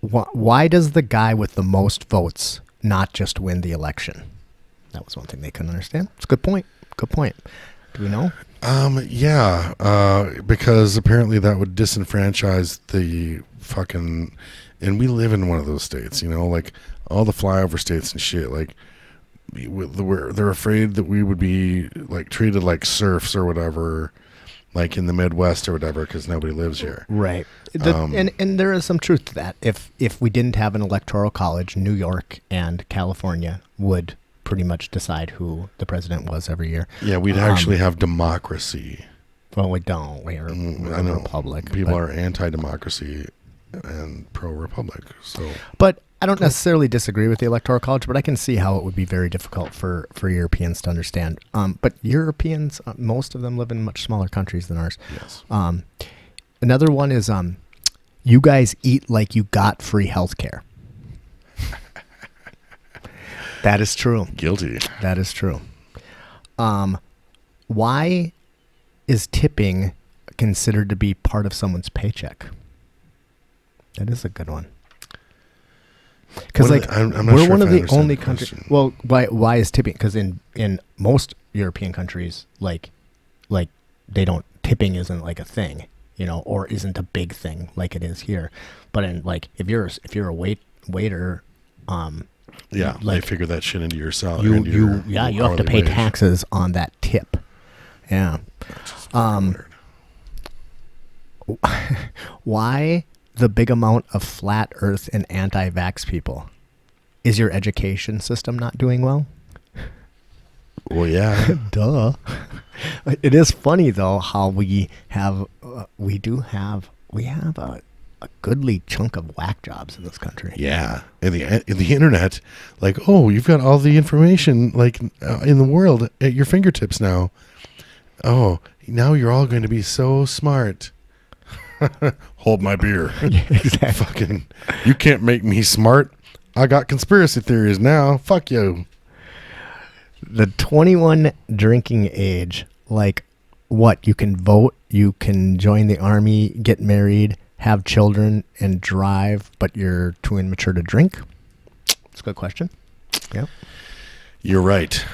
Speaker 1: why does the guy with the most votes not just win the election? That was one thing they couldn't understand. It's a good point. Good point. Do we know?
Speaker 2: Because apparently that would disenfranchise the fucking, and we live in one of those states, like all the flyover states and shit. Like they're afraid that we would be like treated like serfs or whatever, like in the Midwest or whatever, because nobody lives here.
Speaker 1: Right. And there is some truth to that. If we didn't have an electoral college, New York and California would pretty much decide who the president was every year.
Speaker 2: Yeah, we'd actually have democracy.
Speaker 1: Well, we don't. We're a republic.
Speaker 2: People are anti-democracy and pro-republic. So,
Speaker 1: but I don't necessarily disagree with the electoral college, but I can see how it would be very difficult for Europeans to understand. But Europeans, most of them live in much smaller countries than ours.
Speaker 2: Yes.
Speaker 1: Another one is you guys eat like you got free health care. That is true.
Speaker 2: Guilty.
Speaker 1: That is true. Why is tipping considered to be part of someone's paycheck? That is a good one. Because
Speaker 2: I'm not
Speaker 1: we're
Speaker 2: sure
Speaker 1: one
Speaker 2: if
Speaker 1: of
Speaker 2: I
Speaker 1: the
Speaker 2: understand
Speaker 1: only
Speaker 2: the
Speaker 1: countries.
Speaker 2: question.
Speaker 1: Well, why is tipping? Because in most European countries, like they don't, tipping isn't like a thing, or isn't a big thing like it is here. But in like if you're a waiter,
Speaker 2: Yeah,
Speaker 1: like
Speaker 2: they figure that shit into your salary.
Speaker 1: you have to pay taxes on that tip. Yeah. Why the big amount of flat Earth and anti-vax people? Is your education system not doing well?
Speaker 2: Well, yeah.
Speaker 1: Duh. It is funny though how we have a goodly chunk of whack jobs in this country.
Speaker 2: Yeah, and the internet, like, oh, you've got all the information like in the world at your fingertips now. Oh, now you're all going to be so smart. Hold my beer.
Speaker 1: Yeah, exactly.
Speaker 2: Fucking, you can't make me smart. I got conspiracy theories now. Fuck you.
Speaker 1: The 21 drinking age, like what? You can vote, you can join the army, get married, have children, and drive, but you're too immature to drink? It's a good question. Yeah.
Speaker 2: You're right.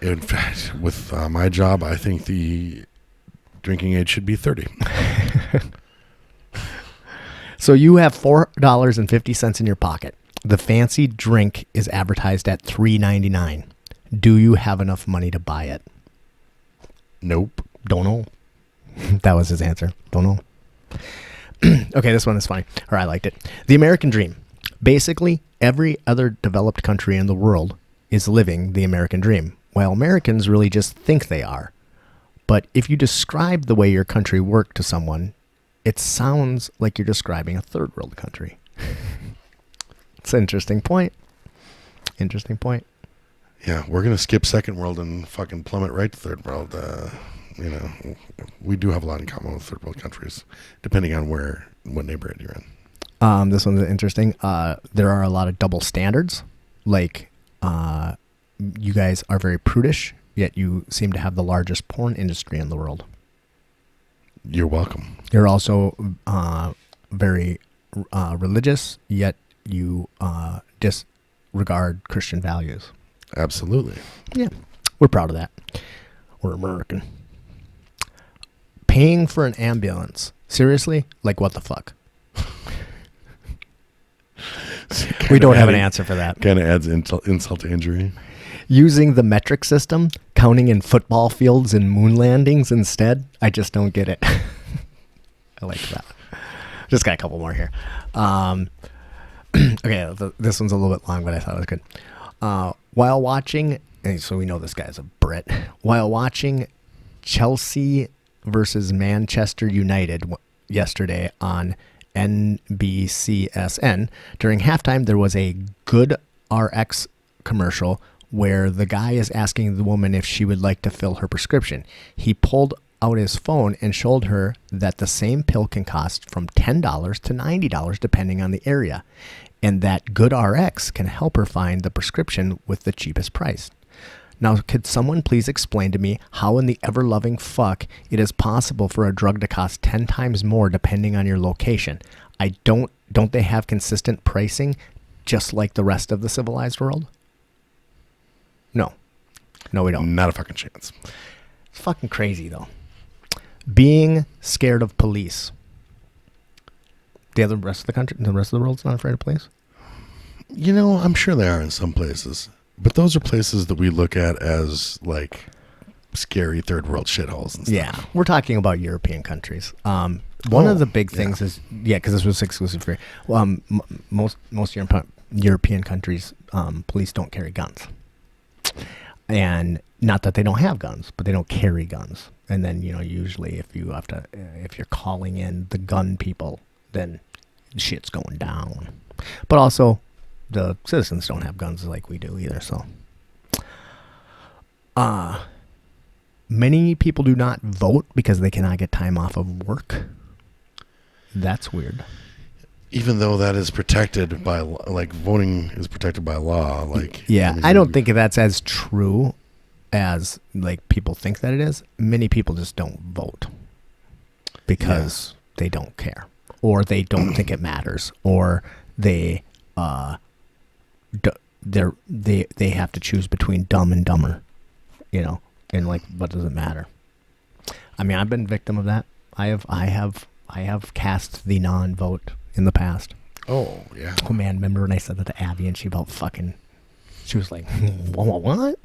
Speaker 2: In fact, with my job, I think the drinking age should be 30.
Speaker 1: So you have $4.50 in your pocket. The fancy drink is advertised at $3.99. Do you have enough money to buy it?
Speaker 2: Nope.
Speaker 1: Don't know. That was his answer. Don't know. Okay, this one is funny, or I liked it. The American dream. Basically, every other developed country in the world is living the American dream, while Americans really just think they are. But if you describe the way your country worked to someone, it sounds like you're describing a third world country. It's an interesting point. Interesting point.
Speaker 2: Yeah, we're going to skip second world and fucking plummet right to third world. We do have a lot in common with third world countries, depending on what neighborhood you're in.
Speaker 1: This one's interesting. There are a lot of double standards. Like, you guys are very prudish, yet you seem to have the largest porn industry in the world.
Speaker 2: You're welcome.
Speaker 1: You're also very religious, yet you disregard Christian values.
Speaker 2: Absolutely.
Speaker 1: Yeah, we're proud of that. We're American. Paying for an ambulance. Seriously? Like, what the fuck? We don't have an answer for that.
Speaker 2: Kind of adds insult to injury.
Speaker 1: Using the metric system, counting in football fields and moon landings instead. I just don't get it. I like that. Just got a couple more here. Okay, this one's a little bit long, but I thought it was good. While watching, so we know this guy's a Brit. While watching Chelsea versus Manchester United yesterday on NBCSN, during halftime there was a Good RX commercial where the guy is asking the woman if she would like to fill her prescription. He pulled out his phone and showed her that the same pill can cost from $10 to $90 depending on the area, and that Good RX can help her find the prescription with the cheapest price. Now, could someone please explain to me how in the ever-loving fuck it is possible for a drug to cost 10 times more depending on your location? Don't they have consistent pricing just like the rest of the civilized world? No, we don't.
Speaker 2: Not a fucking chance.
Speaker 1: It's fucking crazy, though. Being scared of police. The rest of the country, the rest of the world's not afraid of police?
Speaker 2: I'm sure they are in some places. But those are places that we look at as, like, scary third world shitholes and stuff.
Speaker 1: Yeah, we're talking about European countries. One of the big things is, because this was exclusive for most European countries, police don't carry guns. And not that they don't have guns, but they don't carry guns. And then, usually if you're calling in the gun people, then shit's going down. But also, the citizens don't have guns like we do either, so. Many people do not vote because they cannot get time off of work. That's weird.
Speaker 2: Even though that is protected by, like, voting is protected by law, like.
Speaker 1: Yeah, I don't think that's as true as, like, people think that it is. Many people just don't vote because they don't care. or they don't think it matters, or they they have to choose between dumb and dumber, and like, what does it matter? I mean, I've been victim of that. I have cast the non-vote in the past.
Speaker 2: Oh yeah.
Speaker 1: Oh man, remember when I said that to Abby and she was like, what?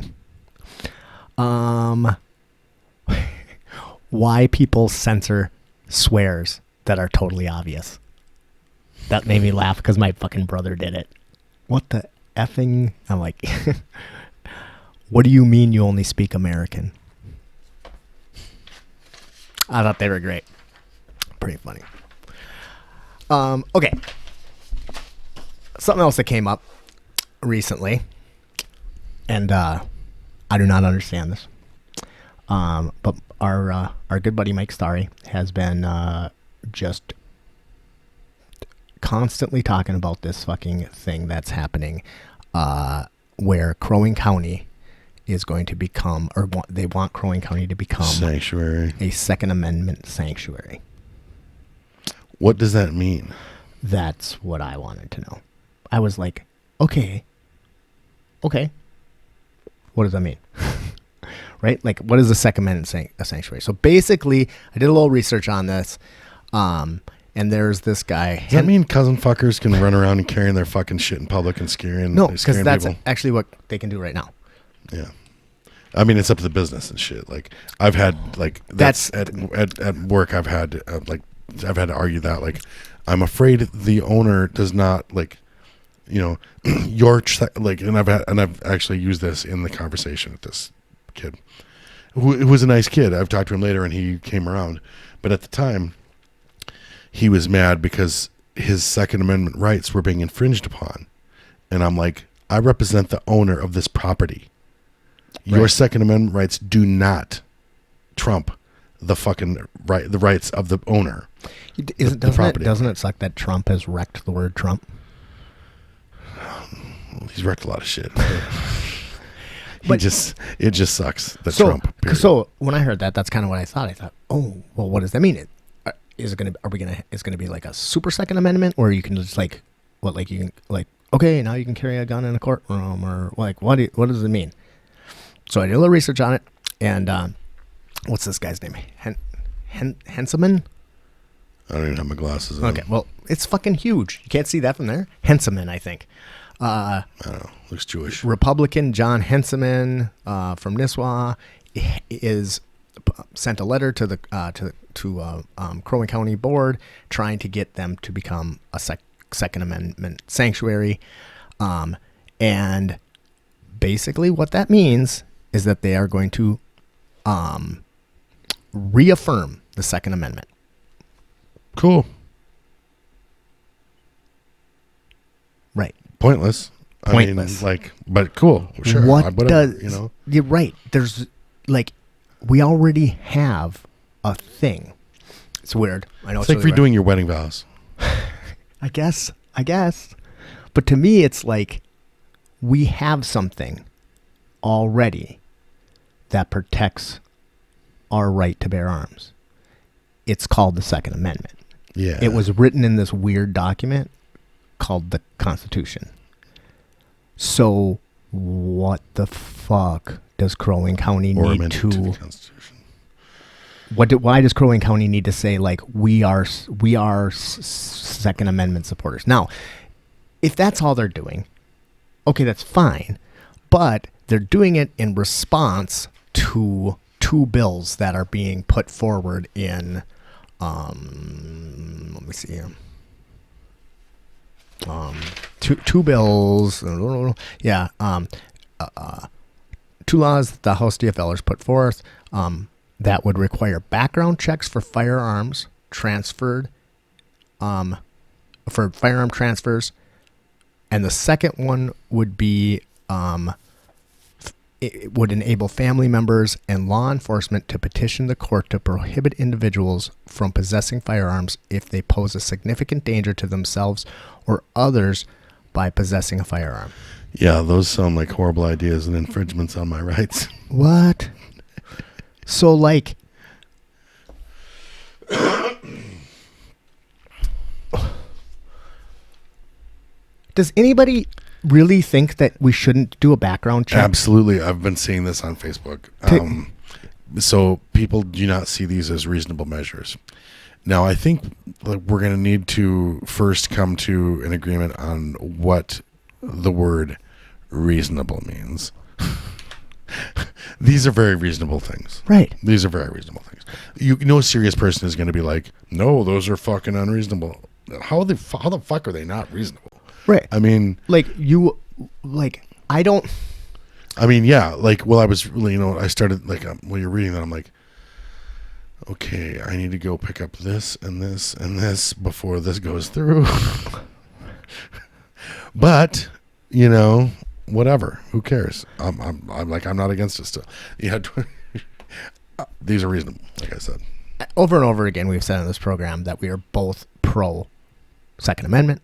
Speaker 1: Why people censor swears that are totally obvious. That made me laugh because my fucking brother did it. What the effing? I'm like, what do you mean you only speak American? I thought they were great. Pretty funny. Okay. Something else that came up recently, and I do not understand this. But our good buddy Mike Starry has been just constantly talking about this fucking thing that's happening, where Crow Wing County is going to become, or they want Crow Wing County to become
Speaker 2: sanctuary,
Speaker 1: a Second Amendment sanctuary.
Speaker 2: What does that mean?
Speaker 1: That's what I wanted to know. I was like, okay. What does that mean? Right? Like, what is the Second Amendment a sanctuary? So basically, I did a little research on this, and there's this guy.
Speaker 2: Does that mean cousin fuckers can run around and carrying their fucking shit in public and scaring?
Speaker 1: No, because that's
Speaker 2: people?
Speaker 1: Actually what they can do right now.
Speaker 2: Yeah. I mean, it's up to the business and shit. Like, I've had, like, that's at work, I've had to argue that, like, I'm afraid the owner does not, like, and I've actually used this in the conversation with this kid who was a nice kid. I've talked to him later and he came around, but at the time he was mad because his Second Amendment rights were being infringed upon. And I'm like, I represent the owner of this property. Right. Your Second Amendment rights do not trump the fucking right, the rights of the owner.
Speaker 1: Doesn't it suck that Trump has wrecked the word Trump?
Speaker 2: He's wrecked a lot of shit. It just sucks that Trump. Period.
Speaker 1: So when I heard that, that's kind of what I thought. I thought, oh, well, what does that mean? Is it gonna be like a super Second Amendment, or you can just like, what, like you can like, okay, now you can carry a gun in a courtroom, or like, what does it mean? So I did a little research on it, and what's this guy's name? Henseman?
Speaker 2: I don't even have my glasses on.
Speaker 1: Okay, well, it's fucking huge. You can't see that from there. Henseman, I think.
Speaker 2: I don't know. Looks Jewish.
Speaker 1: Republican John Henseman from Nisswa is sent a letter to the Crow Wing County Board trying to get them to become a Second Amendment sanctuary, and basically what that means is that they are going to reaffirm the Second Amendment.
Speaker 2: Cool.
Speaker 1: Right.
Speaker 2: Pointless. I mean, like, but cool. Sure. Whatever,
Speaker 1: You're right. There's, like, we already have a thing. It's weird. I know
Speaker 2: it's like
Speaker 1: really
Speaker 2: redoing your wedding vows.
Speaker 1: I guess. But to me, it's like we have something already that protects our right to bear arms. It's called the Second Amendment.
Speaker 2: Yeah.
Speaker 1: It was written in this weird document called the Constitution. So what the fuck does Crow Wing County need to
Speaker 2: the Constitution?
Speaker 1: Why does Crow Wing County need to say, like, we are Second Amendment supporters? Now, if that's all they're doing, okay, that's fine. But they're doing it in response to two bills that are being put forward in, let me see here. Two bills. Yeah. Two laws that the House DFLers put forth that would require background checks for firearms transferred, for firearm transfers. And the second one would be, it would enable family members and law enforcement to petition the court to prohibit individuals from possessing firearms if they pose a significant danger to themselves or others by possessing a firearm.
Speaker 2: Yeah, those sound like horrible ideas and infringements on my rights.
Speaker 1: What? So, like, Does anybody really think that we shouldn't do a background check?
Speaker 2: Absolutely. I've been seeing this on Facebook. So people do not see these as reasonable measures. Now, I think we're going to need to first come to an agreement on what the word reasonable means. These are very reasonable things.
Speaker 1: Right.
Speaker 2: These are very reasonable things. No serious person is going to be like, no, those are fucking unreasonable. How the fuck are they not reasonable?
Speaker 1: Right.
Speaker 2: I mean,
Speaker 1: I don't.
Speaker 2: I mean, yeah, I was really, I started, when you're reading that, I'm like, okay, I need to go pick up this and this and this before this goes through. But, whatever. Who cares? I'm not against it still. Yeah, these are reasonable, like I said.
Speaker 1: Over and over again, we've said on this program that we are both pro Second Amendment.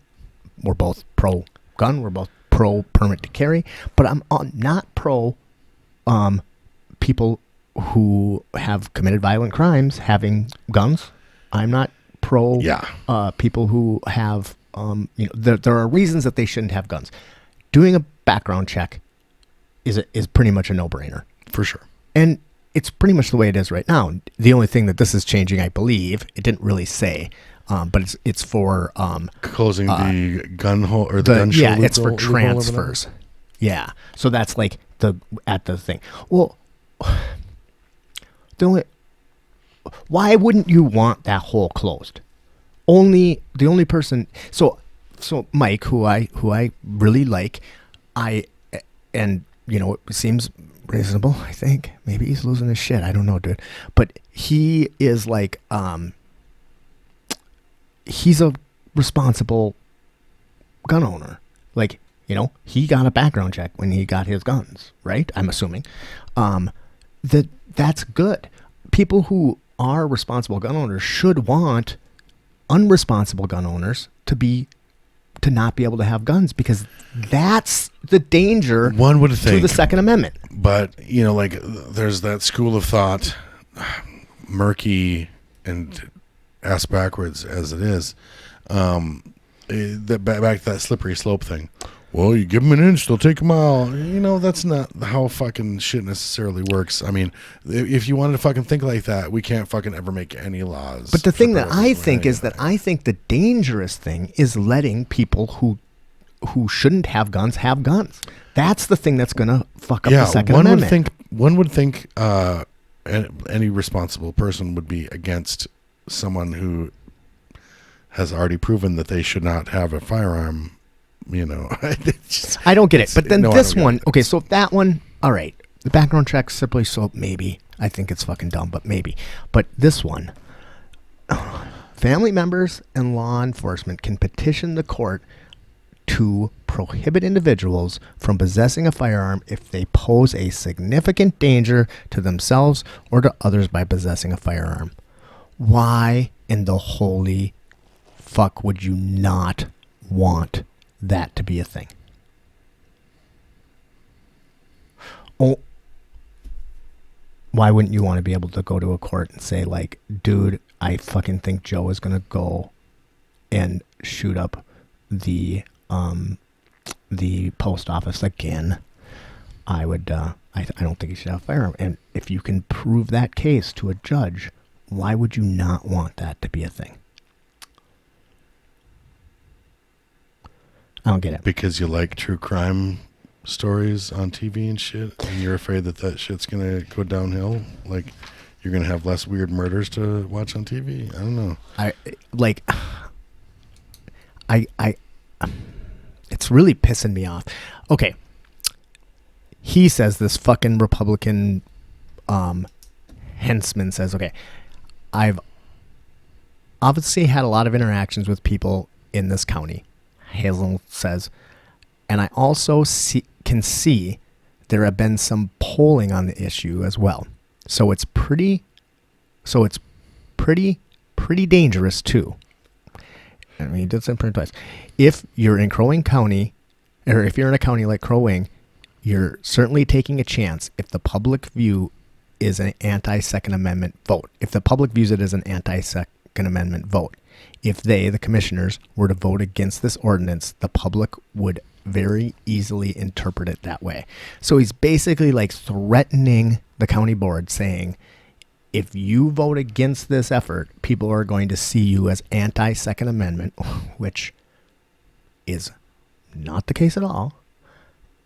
Speaker 1: We're both pro gun. We're both pro permit to carry. But I'm not pro people who have committed violent crimes having guns. I'm not pro people who have there are reasons that they shouldn't have guns. Doing a background check is pretty much a no-brainer.
Speaker 2: For sure.
Speaker 1: And it's pretty much the way it is right now. The only thing that this is changing, I believe, it didn't really say, but it's for
Speaker 2: closing the gun hole or the gun show.
Speaker 1: Yeah, it's for transfers. Yeah, so that's like the thing. Well, why wouldn't you want that hole closed? The only person. So Mike, who I really like, it seems reasonable. I think maybe he's losing his shit. I don't know, dude. But he is like, he's a responsible gun owner. Like, he got a background check when he got his guns, right? I'm assuming, that's good. People who are responsible gun owners should want unresponsible gun owners to not be able to have guns, because that's the danger
Speaker 2: one would think,
Speaker 1: to the Second Amendment.
Speaker 2: But, there's that school of thought, murky and ass backwards as it is, back to that slippery slope thing. Well, you give them an inch, they'll take a mile. That's not how fucking shit necessarily works. I mean, if you wanted to fucking think like that, we can't fucking ever make any laws.
Speaker 1: But the thing that I think is that I think the dangerous thing is letting people who shouldn't have guns have guns. That's the thing that's going to fuck up the Second Amendment.
Speaker 2: One would think any responsible person would be against someone who has already proven that they should not have a firearm.
Speaker 1: I don't get it. But then this one, okay, so that one, all right, the background check, simply so maybe. I think it's fucking dumb, but maybe. But this one, family members and law enforcement can petition the court to prohibit individuals from possessing a firearm if they pose a significant danger to themselves or to others by possessing a firearm. Why in the holy fuck would you not want that to be a thing? Oh, why wouldn't you want to be able to go to a court and say, like, dude, I fucking think Joe is going to go and shoot up the post office again. I don't think he should have a firearm. And if you can prove that case to a judge, why would you not want that to be a thing? I don't get it.
Speaker 2: Because you like true crime stories on TV and shit, and you're afraid that shit's gonna go downhill. Like, you're gonna have less weird murders to watch on TV. I don't know.
Speaker 1: It's really pissing me off. Okay, he says, this fucking Republican henchman says, okay, I've obviously had a lot of interactions with people in this county. Hazel says, and I also can see there have been some polling on the issue as well. So it's pretty dangerous too. I mean, he did say it twice. If you're in Crow Wing County, or if you're in a county like Crow Wing, you're certainly taking a chance if the public view is an anti-Second Amendment vote. If the public views it as an anti-Second Second Amendment vote. If they, the commissioners, were to vote against this ordinance, the public would very easily interpret it that way. So he's basically like threatening the county board, saying, if you vote against this effort, people are going to see you as anti-Second Amendment, which is not the case at all.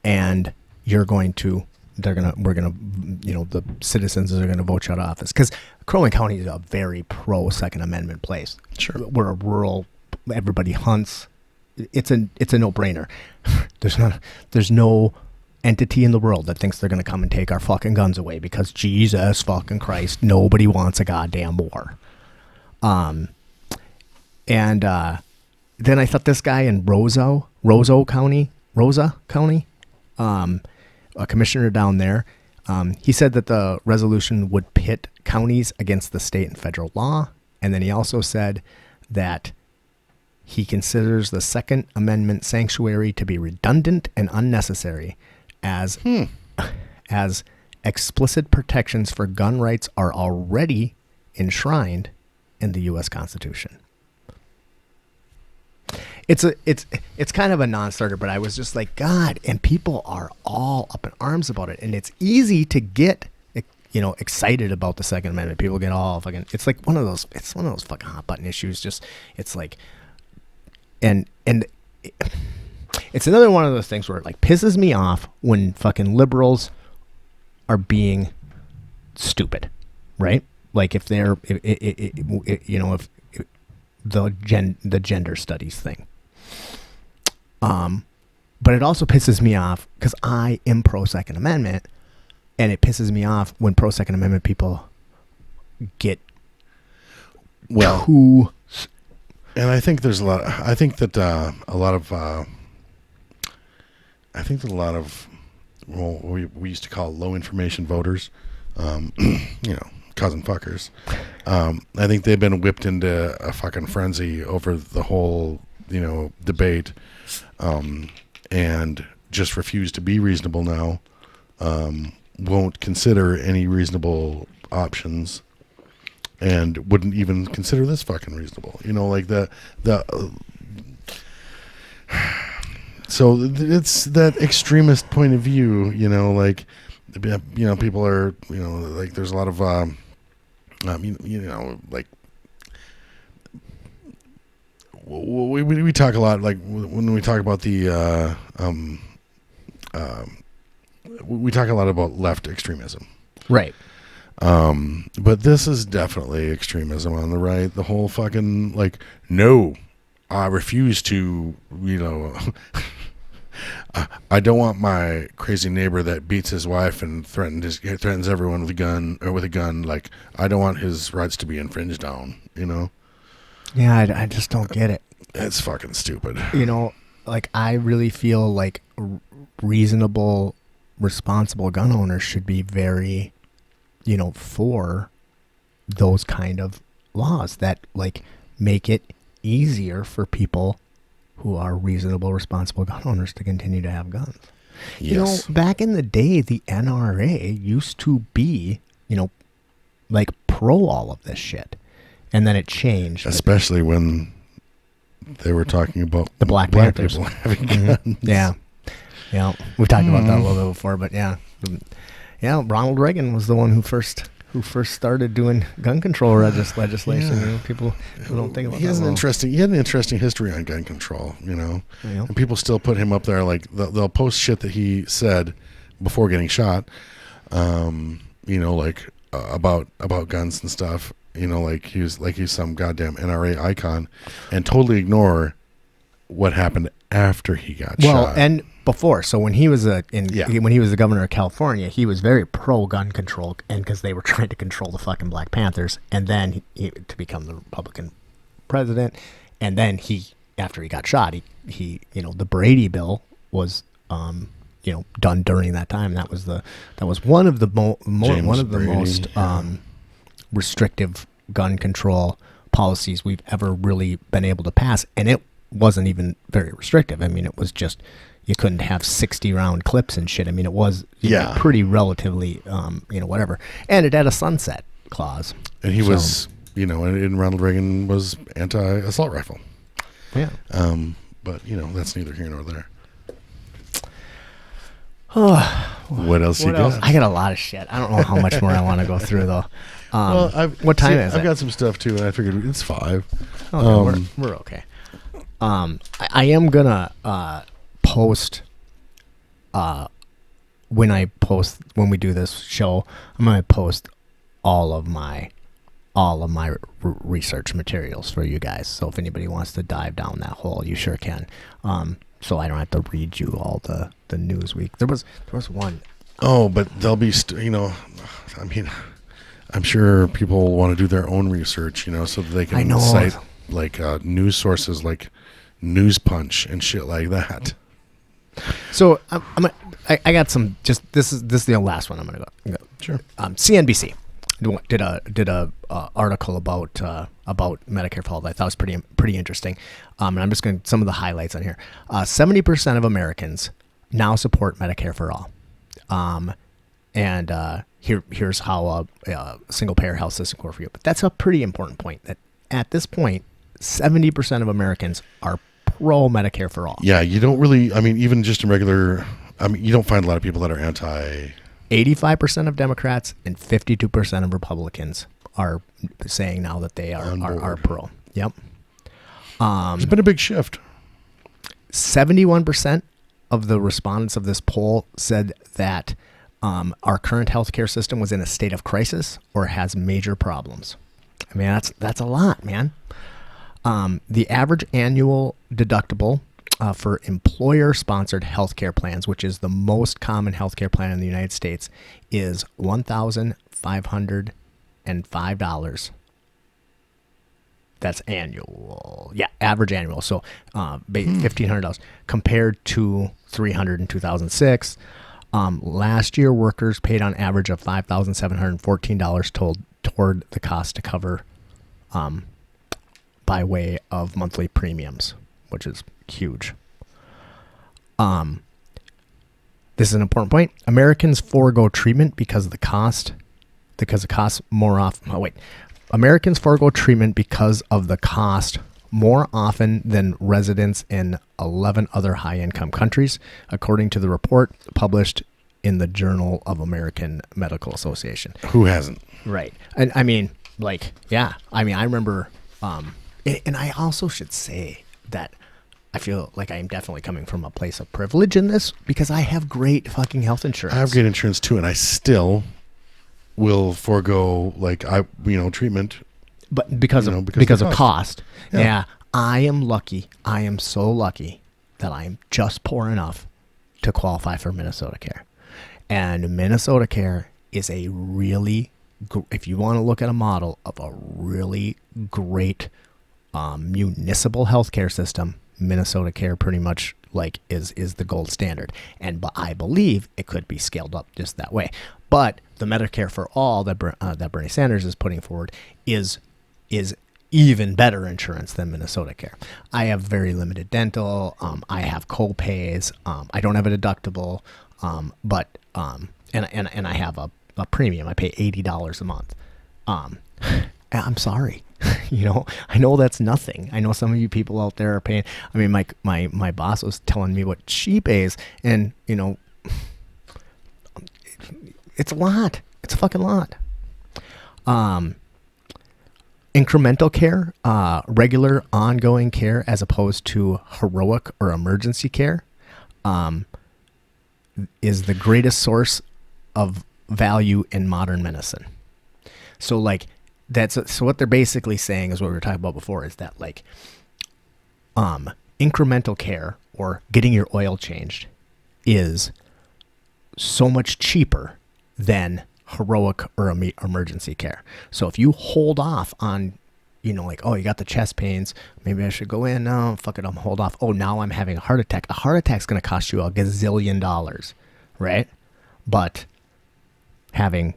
Speaker 1: And we're going to, the citizens are going to vote you out of office. Because Crow Wing County is a very pro-Second Amendment place.
Speaker 2: Sure.
Speaker 1: We're a rural, everybody hunts. It's a no-brainer. There's no entity in the world that thinks they're going to come and take our fucking guns away, because Jesus fucking Christ, nobody wants a goddamn war. Then I thought this guy in Rosa County, a commissioner down there, he said that the resolution would pit counties against the state and federal law. And then he also said that he considers the Second Amendment sanctuary to be redundant and unnecessary, as explicit protections for gun rights are already enshrined in the U.S. Constitution. It's kind of a non-starter, but I was just like, God, and people are all up in arms about it, and it's easy to get excited about the Second Amendment. People get all fucking. It's one of those fucking hot button issues. Just it's like, and it's another one of those things where it like pisses me off when fucking liberals are being stupid, right? Like if they're, if the gender studies thing. But it also pisses me off because I am pro Second Amendment, and it pisses me off when pro Second Amendment people get too.
Speaker 2: And I think there's a lot. I think that a lot of. Well, we used to call low information voters, cousin fuckers. I think they've been whipped into a fucking frenzy over the whole, debate, and just refuse to be reasonable now. Won't consider any reasonable options, and wouldn't even consider this fucking reasonable. So it's that extremist point of view, people are, there's a lot of, we talk a lot, like when we talk about the, we talk a lot about left extremism.
Speaker 1: Right.
Speaker 2: But this is definitely extremism on the right. The whole fucking, no, I refuse to, I don't want my crazy neighbor that beats his wife and threatens everyone with a gun. Like, I don't want his rights to be infringed on,
Speaker 1: Yeah, I just don't get it.
Speaker 2: It's fucking stupid.
Speaker 1: I really feel like reasonable, responsible gun owners should be very, for those kind of laws that, make it easier for people who are reasonable, responsible gun owners to continue to have guns.
Speaker 2: Yes.
Speaker 1: Back in the day, the NRA used to be, pro all of this shit. And then it changed.
Speaker 2: Especially when they were talking about
Speaker 1: the Black Panthers
Speaker 2: people having guns.
Speaker 1: Yeah. Yeah. We've talked about that a little bit before, but yeah. Yeah, Ronald Reagan was the one who first started doing gun control legislation.
Speaker 2: Yeah.
Speaker 1: People who don't think about
Speaker 2: he
Speaker 1: that.
Speaker 2: He had an interesting history on gun control,
Speaker 1: Yeah.
Speaker 2: And people still put him up there. Like they'll post shit that he said before getting shot, about guns and stuff. He's some goddamn NRA icon, and totally ignore what happened after he got shot.
Speaker 1: Well, and before, so when he was when he was the governor of California, he was very pro gun control, and because they were trying to control the fucking Black Panthers, and then he to become the Republican president, and then after he got shot, he the Brady bill was done during that time. That was one of the most restrictive gun control policies we've ever really been able to pass, and it wasn't even very restrictive. I mean, it was just you couldn't have 60 round clips and shit. I mean, it was pretty relatively whatever, and it had a sunset clause.
Speaker 2: And he was and Ronald Reagan was anti-assault rifle.
Speaker 1: Yeah.
Speaker 2: But that's neither here nor there.
Speaker 1: Oh,
Speaker 2: What else you got?
Speaker 1: I got a lot of shit. I don't know how much more I want to go through though. What time is it?
Speaker 2: I've got some stuff too, and I figured it's 5.
Speaker 1: Okay, we're okay. I am gonna post when we do this show. I'm gonna post all of my research materials for you guys. So if anybody wants to dive down that hole, you sure can. So I don't have to read you all the news week. There was one.
Speaker 2: Oh, but they'll be I mean, I'm sure people want to do their own research, so that they can cite like news sources like News Punch and shit like that.
Speaker 1: So I got some. Just this is the last one. I'm gonna go.
Speaker 2: Sure.
Speaker 1: CNBC did a article about Medicare for all. I thought was pretty interesting. And I'm just going to some of the highlights on here. 70% of Americans now support Medicare for all. Here's how a single payer health system works for you. But that's a pretty important point. That at this point, 70% of Americans are pro Medicare for all.
Speaker 2: Yeah, you don't really. I mean, even just in regular. I mean, you don't find a lot of people that are anti.
Speaker 1: 85% of Democrats and 52% of Republicans are saying now that they are pro. Yep.
Speaker 2: There's been a big shift.
Speaker 1: 71% of the respondents of this poll said that our current healthcare system was in a state of crisis or has major problems. I mean, that's a lot, man. The average annual deductible for employer-sponsored healthcare plans, which is the most common healthcare plan in the United States, is $1,505. That's annual. Yeah, average annual. So $1,500 compared to $300 in 2006. Last year, workers paid on average of $5,714 toward the cost to cover by way of monthly premiums, which is huge. This is an important point. Americans forego treatment because it costs more often. Americans forego treatment because of the cost more often than residents in 11 other high-income countries, according to the report published in the Journal of American Medical Association.
Speaker 2: Who hasn't?
Speaker 1: Right. And I mean, I remember, and I also should say that I feel like I am definitely coming from a place of privilege in this because I have great fucking health insurance.
Speaker 2: I have great insurance too, and I still will forego treatment,
Speaker 1: but because of cost. Yeah, I am lucky. I am so lucky that I am just poor enough to qualify for Minnesota Care, and Minnesota Care is a really, if you want to look at a model of a really great municipal healthcare system, Minnesota Care pretty much is the gold standard, and I believe it could be scaled up just that way. But the Medicare for all that Bernie Sanders is putting forward is even better insurance than Minnesota Care. I have very limited dental. I have co-pays. I don't have a deductible. But I have a premium. I pay $80 a month. I'm sorry. I know that's nothing. I know some of you people out there are paying. I mean, my boss was telling me what she pays, and it's a lot. It's a fucking lot. Incremental care, regular ongoing care, as opposed to heroic or emergency care, is the greatest source of value in modern medicine. So so what they're basically saying is what we were talking about before, is that incremental care or getting your oil changed is so much cheaper than heroic or emergency care. So if you hold off on, you got the chest pains, maybe I should go in. No, fuck it, I'm hold off. Oh, now I'm having a heart attack. A heart attack's going to cost you a gazillion dollars, right? But going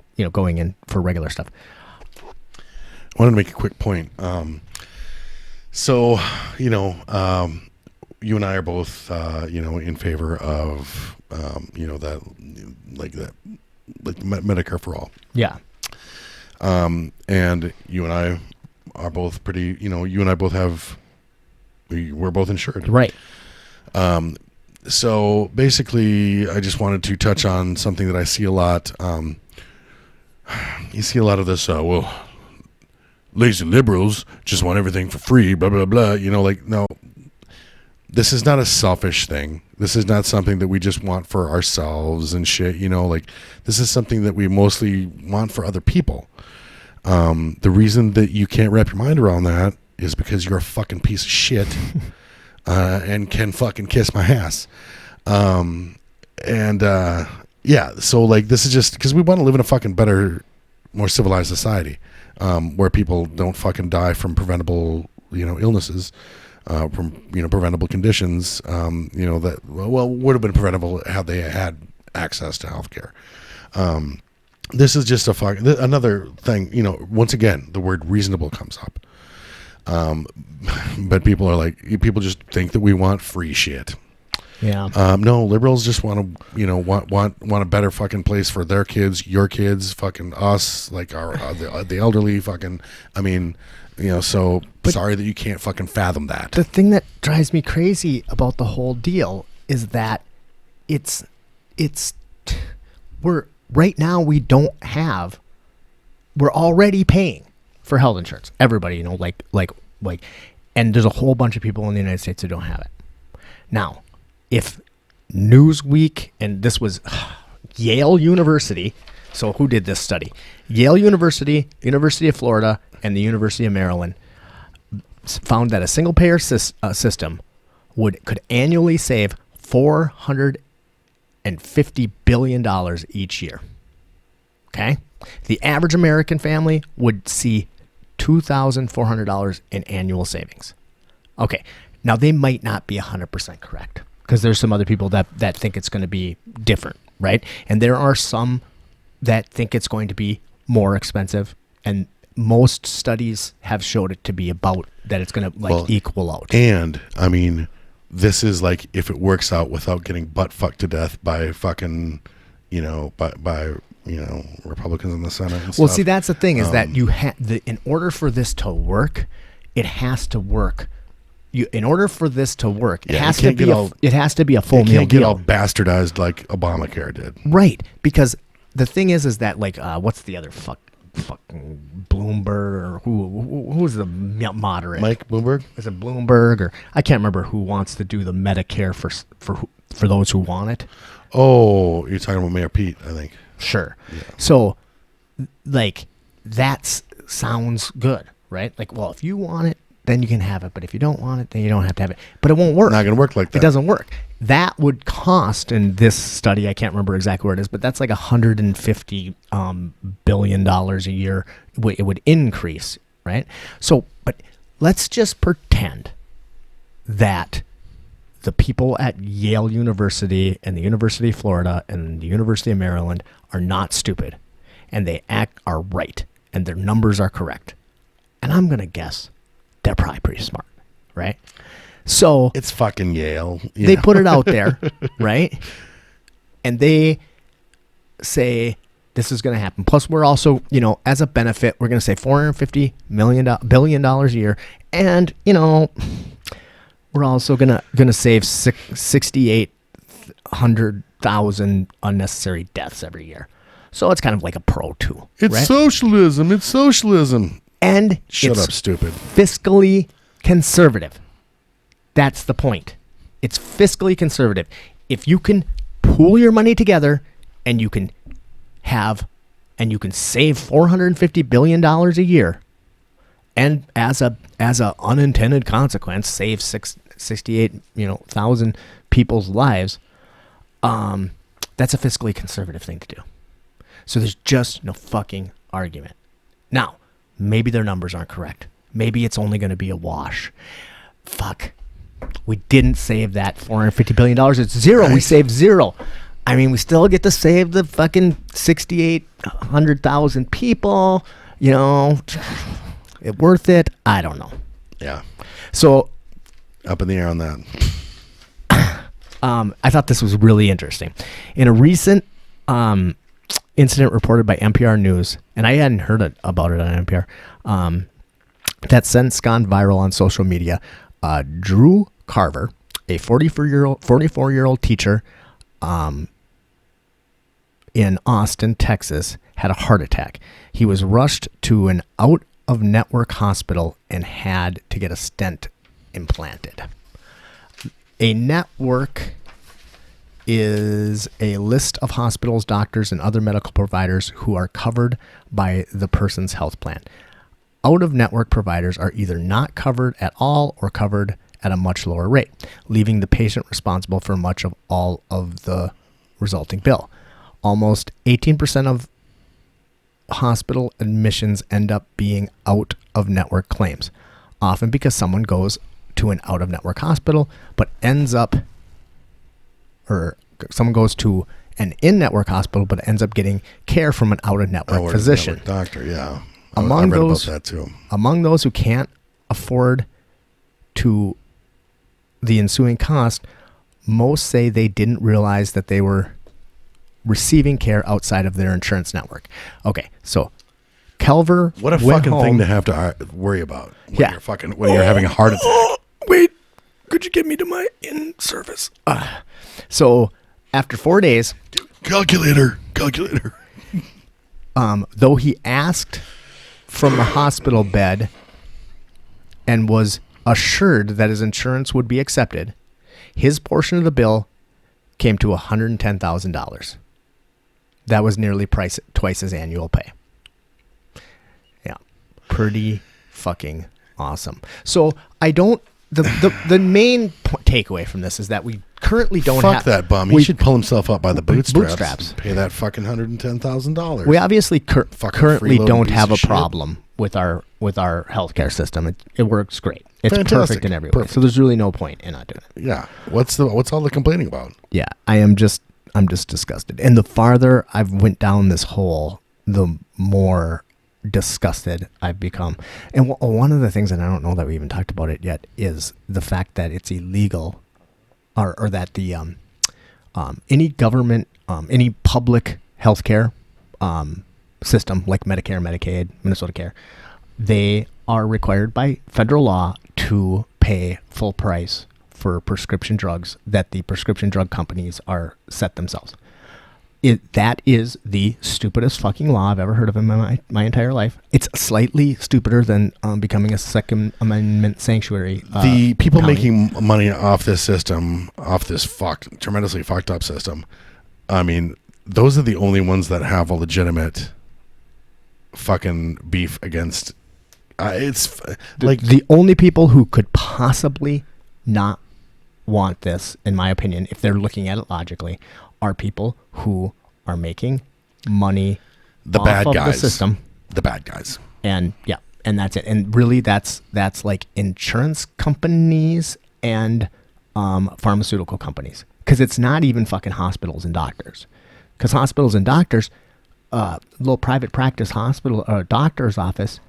Speaker 1: in for regular stuff.
Speaker 2: I wanted to make a quick point. You and I are both, in favor of, Medicare for all.
Speaker 1: Yeah.
Speaker 2: And you and I are both pretty. You know, you and I both we're both insured.
Speaker 1: Right.
Speaker 2: So basically, I just wanted to touch on something that I see a lot. You see a lot of this, lazy liberals just want everything for free, blah, blah, blah. You know, like, no, this is not a selfish thing. This is not something that we just want for ourselves and shit. You know, like, this is something that we mostly want for other people. The reason that you can't wrap your mind around that is because you're a fucking piece of shit. And can fucking kiss my ass. Yeah, so like this is just because we want to live in a fucking better, more civilized society, where people don't fucking die from preventable, illnesses, from preventable conditions, that would have been preventable had they had access to healthcare. This is just another thing. Once again, the word reasonable comes up. But people just think that we want free shit.
Speaker 1: Yeah.
Speaker 2: No, liberals just want to, want a better fucking place for their kids, your kids, fucking us, like the elderly, fucking. I mean, so but sorry that you can't fucking fathom that.
Speaker 1: The thing that drives me crazy about the whole deal is that we're already paying for health insurance. Everybody, and there's a whole bunch of people in the United States who don't have it. Now, if Newsweek, and this was Yale University, so who did this study? Yale University, University of Florida, and the University of Maryland found that a single-payer system could annually save $450 billion each year. Okay? The average American family would see $2,400 in annual savings. Okay, now they might not be 100% correct because there's some other people that think it's going to be different, right? And there are some that think it's going to be more expensive, and most studies have showed it to be about that it's going to equal out.
Speaker 2: And I mean, this is like if it works out without getting butt fucked to death by fucking, by Republicans in the Senate and stuff.
Speaker 1: Well, see, that's the thing is that in order for this to work, it has to work. In order for this to work, it has to be a full meal deal.
Speaker 2: It can't get all bastardized like Obamacare did.
Speaker 1: Right, because the thing is that what's the other fucking Bloomberg or who's the moderate?
Speaker 2: Mike Bloomberg?
Speaker 1: Is it Bloomberg or I can't remember who wants to do the Medicare for those who want it.
Speaker 2: Oh, you're talking about Mayor Pete, I think.
Speaker 1: Sure.
Speaker 2: Yeah.
Speaker 1: So, that sounds good, right? Well, if you want it, then you can have it. But if you don't want it, then you don't have to have it. But it won't work.
Speaker 2: Not going to work like that.
Speaker 1: It doesn't work. That would cost, in this study, I can't remember exactly where it is, but that's like $150 billion a year. It would increase, right? So, but let's just pretend that the people at Yale University and the University of Florida and the University of Maryland are not stupid, and they are right, and their numbers are correct. And I'm going to guess they're probably pretty smart, right? So
Speaker 2: it's fucking Yale.
Speaker 1: They put it out there, right? And they say this is going to happen. Plus, we're also, as a benefit, we're going to say $450 billion a year, and we're also gonna save 6,800,000 unnecessary deaths every year. So it's kind of like a pro too.
Speaker 2: It's
Speaker 1: right?
Speaker 2: socialism. It's socialism.
Speaker 1: And
Speaker 2: shut up, stupid.
Speaker 1: Fiscally conservative. That's the point. It's fiscally conservative. If you can pool your money together and you can save $450 billion a year, and as a unintended consequence, save 68,000 people's lives. That's a fiscally conservative thing to do. So there's just no fucking argument. Now, maybe their numbers aren't correct. Maybe it's only going to be a wash. Fuck. We didn't save that $450 billion. It's zero. Right. We saved zero. I mean, we still get to save the fucking 6,800,000 people. It worth it? I don't know.
Speaker 2: Yeah.
Speaker 1: So
Speaker 2: up in the air on that.
Speaker 1: I thought this was really interesting. In a recent incident reported by NPR News, and I hadn't heard about it on NPR, that's since gone viral on social media. Drew Carver, a 44-year-old teacher in Austin, Texas, had a heart attack. He was rushed to an out-of-network hospital and had to get a stent implanted. A network is a list of hospitals, doctors, and other medical providers who are covered by the person's health plan. Out-of-network providers are either not covered at all or covered at a much lower rate, leaving the patient responsible for much of all of the resulting bill. Almost 18% of hospital admissions end up being out-of-network claims, often because someone goes to an out-of-network hospital but someone goes to an in-network hospital but ends up getting care from an out-of-network physician.
Speaker 2: Doctor, yeah.
Speaker 1: Among
Speaker 2: I read
Speaker 1: those,
Speaker 2: about that too.
Speaker 1: Among those who can't afford to the ensuing cost, most say they didn't realize that they were receiving care outside of their insurance network. Okay, so Kelver,
Speaker 2: what a fucking thing to have to worry about when you're having a heart attack.
Speaker 1: Wait, could you get me to my in-service? So after 4 days,
Speaker 2: calculator.
Speaker 1: Though he asked from the hospital bed and was assured that his insurance would be accepted, his portion of the bill came to $110,000. That was nearly twice his annual pay. Yeah, pretty fucking awesome. So I don't. The main takeaway from this is that we currently don't have...
Speaker 2: Fuck that bum. He should pull himself up by the bootstraps. Pay that fucking $110,000.
Speaker 1: We obviously currently don't have a problem with our healthcare system. It works great. It's perfect in every way. So there's really no point in not doing it.
Speaker 2: Yeah. What's all the complaining about?
Speaker 1: Yeah. I'm just disgusted. And the farther I've went down this hole, the more disgusted I've become. And one of the things, and I don't know that we even talked about it yet, is the fact that it's illegal, or that the any government, any public healthcare system like Medicare, Medicaid, Minnesota Care, they are required by federal law to pay full price for prescription drugs that the prescription drug companies are set themselves. That is the stupidest fucking law I've ever heard of in my entire life. It's slightly stupider than becoming a Second Amendment sanctuary.
Speaker 2: The people making money off this system, off this tremendously fucked up system, I mean, those are the only ones that have a legitimate fucking beef against. It's like
Speaker 1: the only people who could possibly not want this, in my opinion, if they're looking at it logically, are people who are making money off of the system.
Speaker 2: The bad guys.
Speaker 1: And yeah, and that's it. And really that's like insurance companies and pharmaceutical companies. Because it's not even fucking hospitals and doctors. Because hospitals and doctors, little private practice hospital or doctor's office,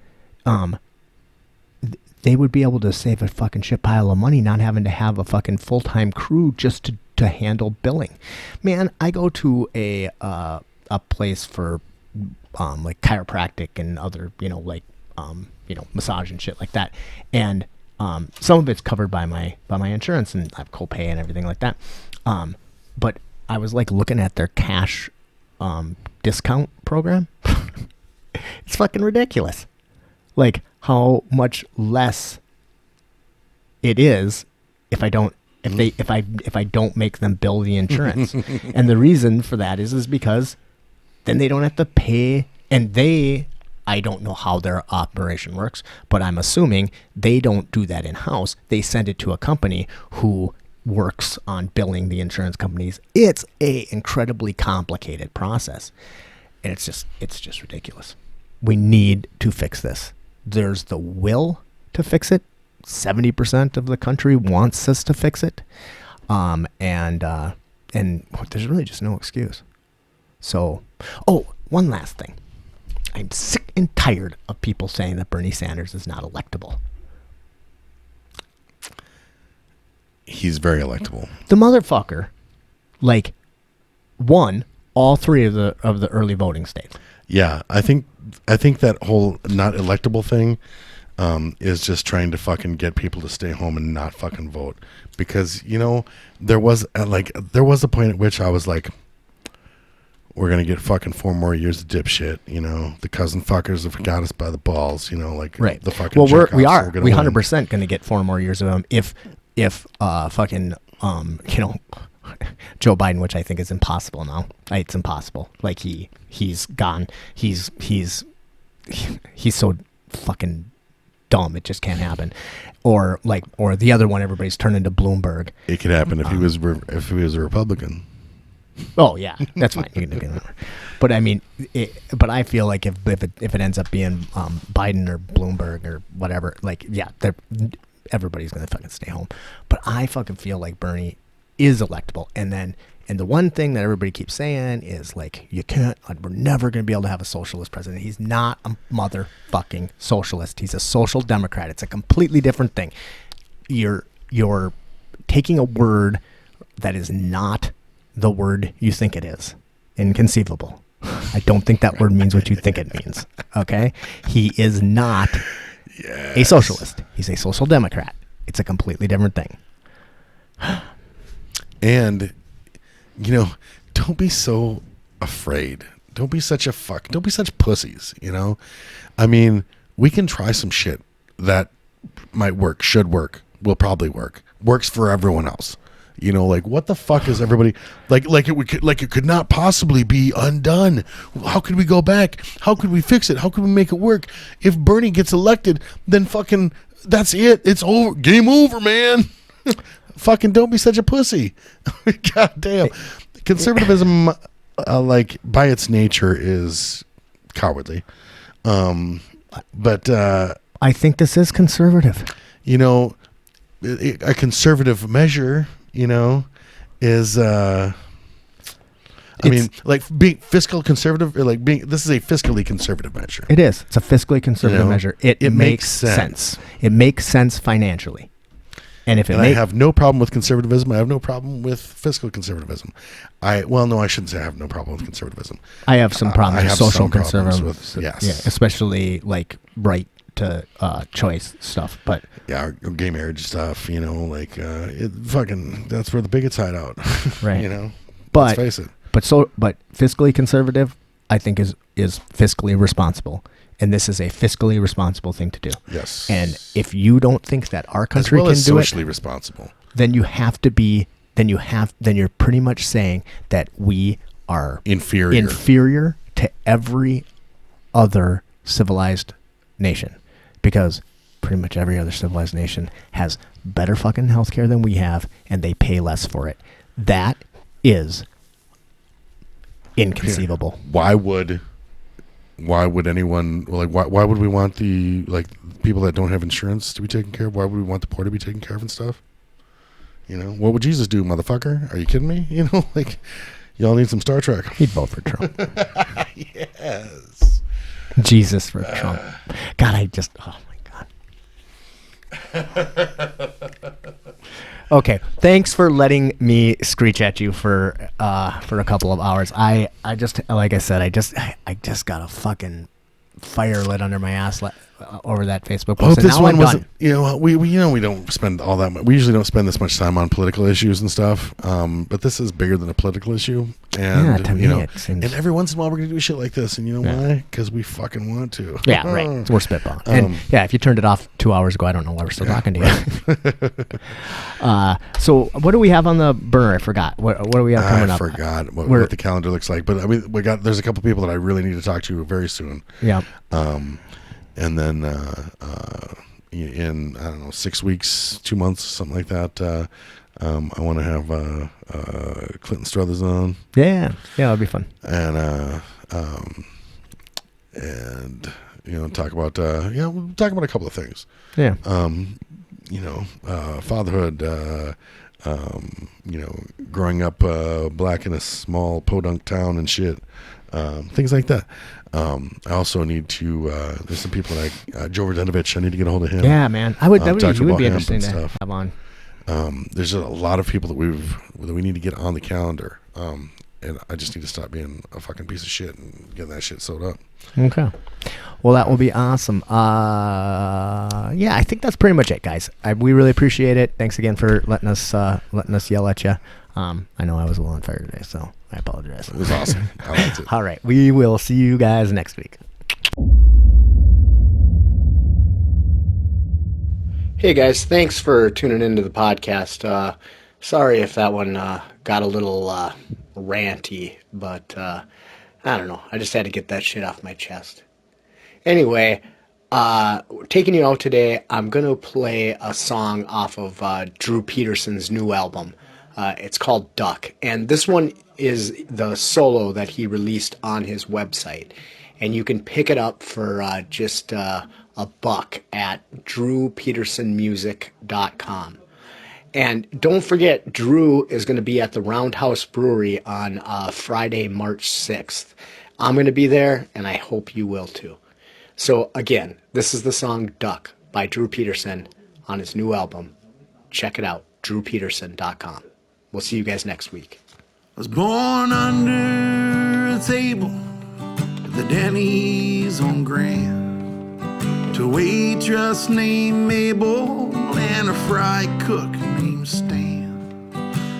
Speaker 1: they would be able to save a fucking shit pile of money not having to have a fucking full-time crew just to handle billing. Man, I go to a place for like chiropractic and other, massage and shit like that. And some of it's covered by my insurance, and I have copay and everything like that. But I was like looking at their cash discount program. It's fucking ridiculous. Like how much less it is if I don't make them bill the insurance. And the reason for that is because then they don't have to pay, and I don't know how their operation works, but I'm assuming they don't do that in-house. They send it to a company who works on billing the insurance companies. It's a incredibly complicated process. And it's just ridiculous. We need to fix this. There's the will to fix it. 70% of the country wants us to fix it. And there's really just no excuse. So, one last thing. I'm sick and tired of people saying that Bernie Sanders is not electable.
Speaker 2: He's very electable.
Speaker 1: The motherfucker, won all three of the early voting states.
Speaker 2: Yeah, I think that whole not electable thing, is just trying to fucking get people to stay home and not fucking vote. Because, you know, there was a point at which I was like, we're going to get fucking 4 more years of dipshit, you know. The cousin fuckers have got us by the balls, you know, like
Speaker 1: right.
Speaker 2: The fucking
Speaker 1: we
Speaker 2: are
Speaker 1: 100% going to get 4 more years of them if fucking you know, Joe Biden, which I think is impossible now. It's impossible. Like he's gone. He's so fucking dumb. It just can't happen. Or the other one, everybody's turned into Bloomberg.
Speaker 2: It could happen if he was a Republican.
Speaker 1: Oh yeah, that's fine. You can do that. But I mean, but I feel like if it ends up being Biden or Bloomberg or whatever, like yeah, everybody's gonna fucking stay home. But I fucking feel like Bernie is electable. And the one thing that everybody keeps saying is like, we're never gonna be able to have a socialist president. He's not a motherfucking socialist. He's a social democrat. It's a completely different thing. You're taking a word that is not the word you think it is. Inconceivable. I don't think that word means what you think it means. Okay? He is not a socialist. He's a social democrat. It's a completely different thing.
Speaker 2: And, you know, don't be so afraid. Don't be such a fuck. Don't be such pussies, you know? I mean, we can try some shit that might work, should work, will probably work. Works for everyone else. You know, like what the fuck is everybody like it could not possibly be undone. How could we go back? How could we fix it? How could we make it work? If Bernie gets elected, then fucking that's it. It's over. Game over, man. Fucking don't be such a pussy. God damn. Conservatism like by its nature is cowardly. But
Speaker 1: I think this is conservative.
Speaker 2: You know, a conservative measure, you know, is I mean, like being fiscal conservative, or like this is a fiscally conservative measure.
Speaker 1: It is. It's a fiscally conservative measure. It makes
Speaker 2: sense.
Speaker 1: It makes sense financially. And if
Speaker 2: I have no problem with conservatism. I have no problem with fiscal conservatism. I shouldn't say I have no problem with conservatism.
Speaker 1: I have some problems with social conservatism.
Speaker 2: Yes.
Speaker 1: Yeah, especially like right to choice stuff. But
Speaker 2: yeah, gay marriage stuff, you know, like that's where the bigots hide out.
Speaker 1: Right.
Speaker 2: You know.
Speaker 1: But
Speaker 2: let's face it.
Speaker 1: But fiscally conservative, I think is fiscally responsible. And this is a fiscally responsible thing to do.
Speaker 2: Yes.
Speaker 1: And if you don't think that our country can do
Speaker 2: socially responsible,
Speaker 1: then you have to be. Then you're pretty much saying that we are inferior to every other civilized nation, because pretty much every other civilized nation has better fucking healthcare than we have, and they pay less for it. That is inconceivable.
Speaker 2: Why would anyone like? Why would we want the people that don't have insurance to be taken care of? Why would we want the poor to be taken care of and stuff? You know, what would Jesus do, motherfucker? Are you kidding me? You know, like y'all need some Star Trek.
Speaker 1: He'd vote for Trump.
Speaker 2: Yes.
Speaker 1: Jesus for Trump. God, oh my God. Okay, thanks for letting me screech at you for a couple of hours. I just, like I said, I just got a fucking fire lit under my ass over that Facebook post.
Speaker 2: I hope this one wasn't. You know, we don't spend all that much. We usually don't spend this much time on political issues and stuff. But this is bigger than a political issue. And
Speaker 1: yeah, to me it seems.
Speaker 2: And every once in a while we're gonna do shit like this, and you know why? Because we fucking want to.
Speaker 1: Yeah, right. So we're spitballing. And yeah, if you turned it off 2 hours ago, I don't know why we're still talking to you. So what do we have on the burner? I forgot. What do we have coming up? I
Speaker 2: forgot what the calendar looks like. But I mean, there's a couple people that I really need to talk to very soon.
Speaker 1: Yeah.
Speaker 2: And then in I don't know 6 weeks, 2 months, something like that. I want to have Clinton Struthers on.
Speaker 1: Yeah, that'd be fun.
Speaker 2: And you know, talk about we'll talk about a couple of things.
Speaker 1: Yeah.
Speaker 2: You know, fatherhood. You know, growing up black in a small podunk town and shit. Things like that. I also need to. There's some people like Joe Radenovich. I need to get a hold of him.
Speaker 1: Yeah, man. You would be interesting to have on.
Speaker 2: There's a lot of people that we need to get on the calendar. and I just need to stop being a fucking piece of shit and getting that shit sewed up.
Speaker 1: Okay. Well, that will be awesome. Yeah, I think that's pretty much it, guys. We really appreciate it. Thanks again for letting us yell at you. I know I was a little unfair today, so I apologize.
Speaker 2: It was awesome. I liked it.
Speaker 1: All right. We will see you guys next week. Hey, guys. Thanks for tuning into the podcast. Sorry if that one got a little ranty, but I don't know. I just had to get that shit off my chest. Anyway, taking you out today, I'm going to play a song off of Drew Peterson's new album. It's called Duck, and this one is the solo that he released on his website. And you can pick it up for just $1 at drewpetersonmusic.com. And don't forget, Drew is going to be at the Roundhouse Brewery on Friday, March 6th. I'm going to be there, and I hope you will too. So again, this is the song Duck by Drew Peterson on his new album. Check it out, drewpeterson.com. We'll see you guys next week.
Speaker 3: I was born under a table at the Denny's on Grand, to a waitress named Mabel and a fry cook named Stan.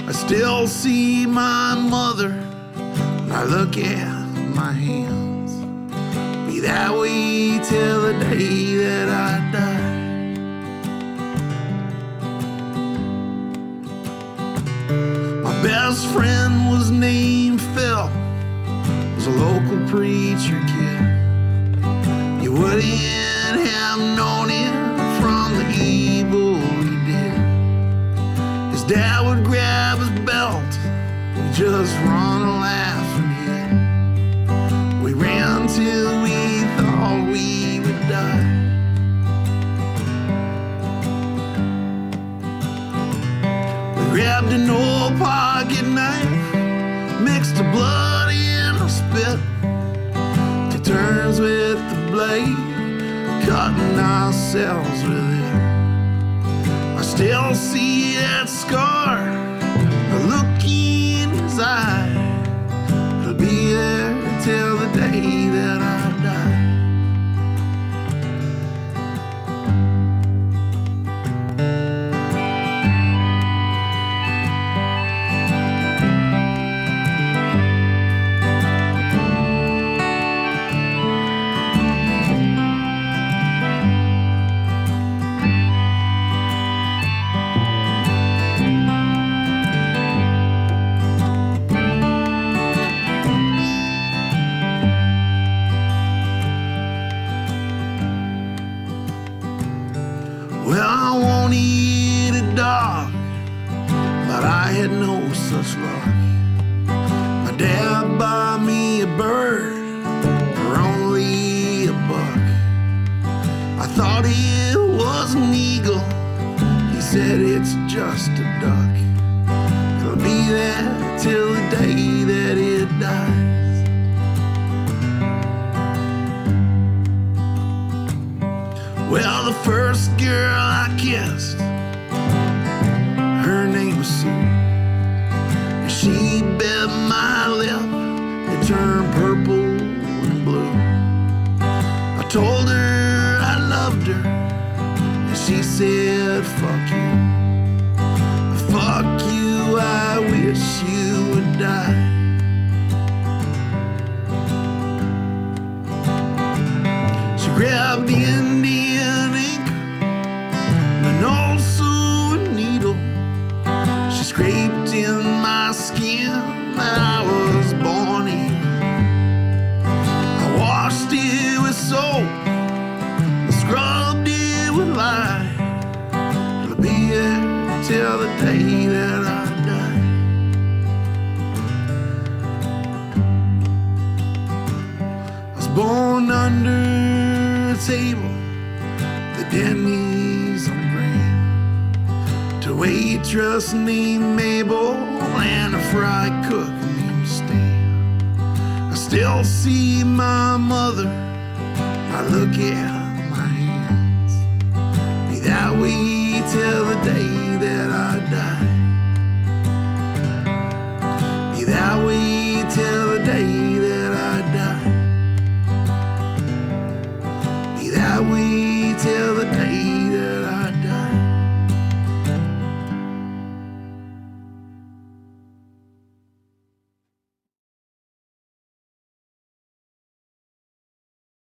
Speaker 3: I still see my mother when I look at my hands. Be that way till the day that I die. My best friend was named Phil, was a local preacher kid. You wouldn't have known him from the evil he did. His dad would grab his belt, we'd just run and laugh and hit. We ran till we thought we would die. We grabbed an old pocket knife, mixed the blood in a spit, took turns with the blade, cutting ourselves with it. I still see that scar, the look in his eye. It'll be there till the day that I die. Well, I won't eat a dog, but I had no such luck. My dad bought me a bird for only $1. I thought it was an eagle, he said it's just a duck. It'll be there till the day that it dies. Well, the first girl I kissed, her name was Sue, and she bit my lip, it turned purple and blue. I told her I loved her, and she said, fuck you. Fuck you, I wish you would die. She grabbed the Indian ink, an old sewing needle. She scraped in my skin that I was born in. I washed it with soap, I scrubbed it with lye. It'll be there till the day that I die. I was born under a table, the Denny's on Grand, to a waitress named Mabel and a fry cook named Stan. I still see my mother, I look at my hands. Be that way till the day that I die. Be that way day that I die. Be that way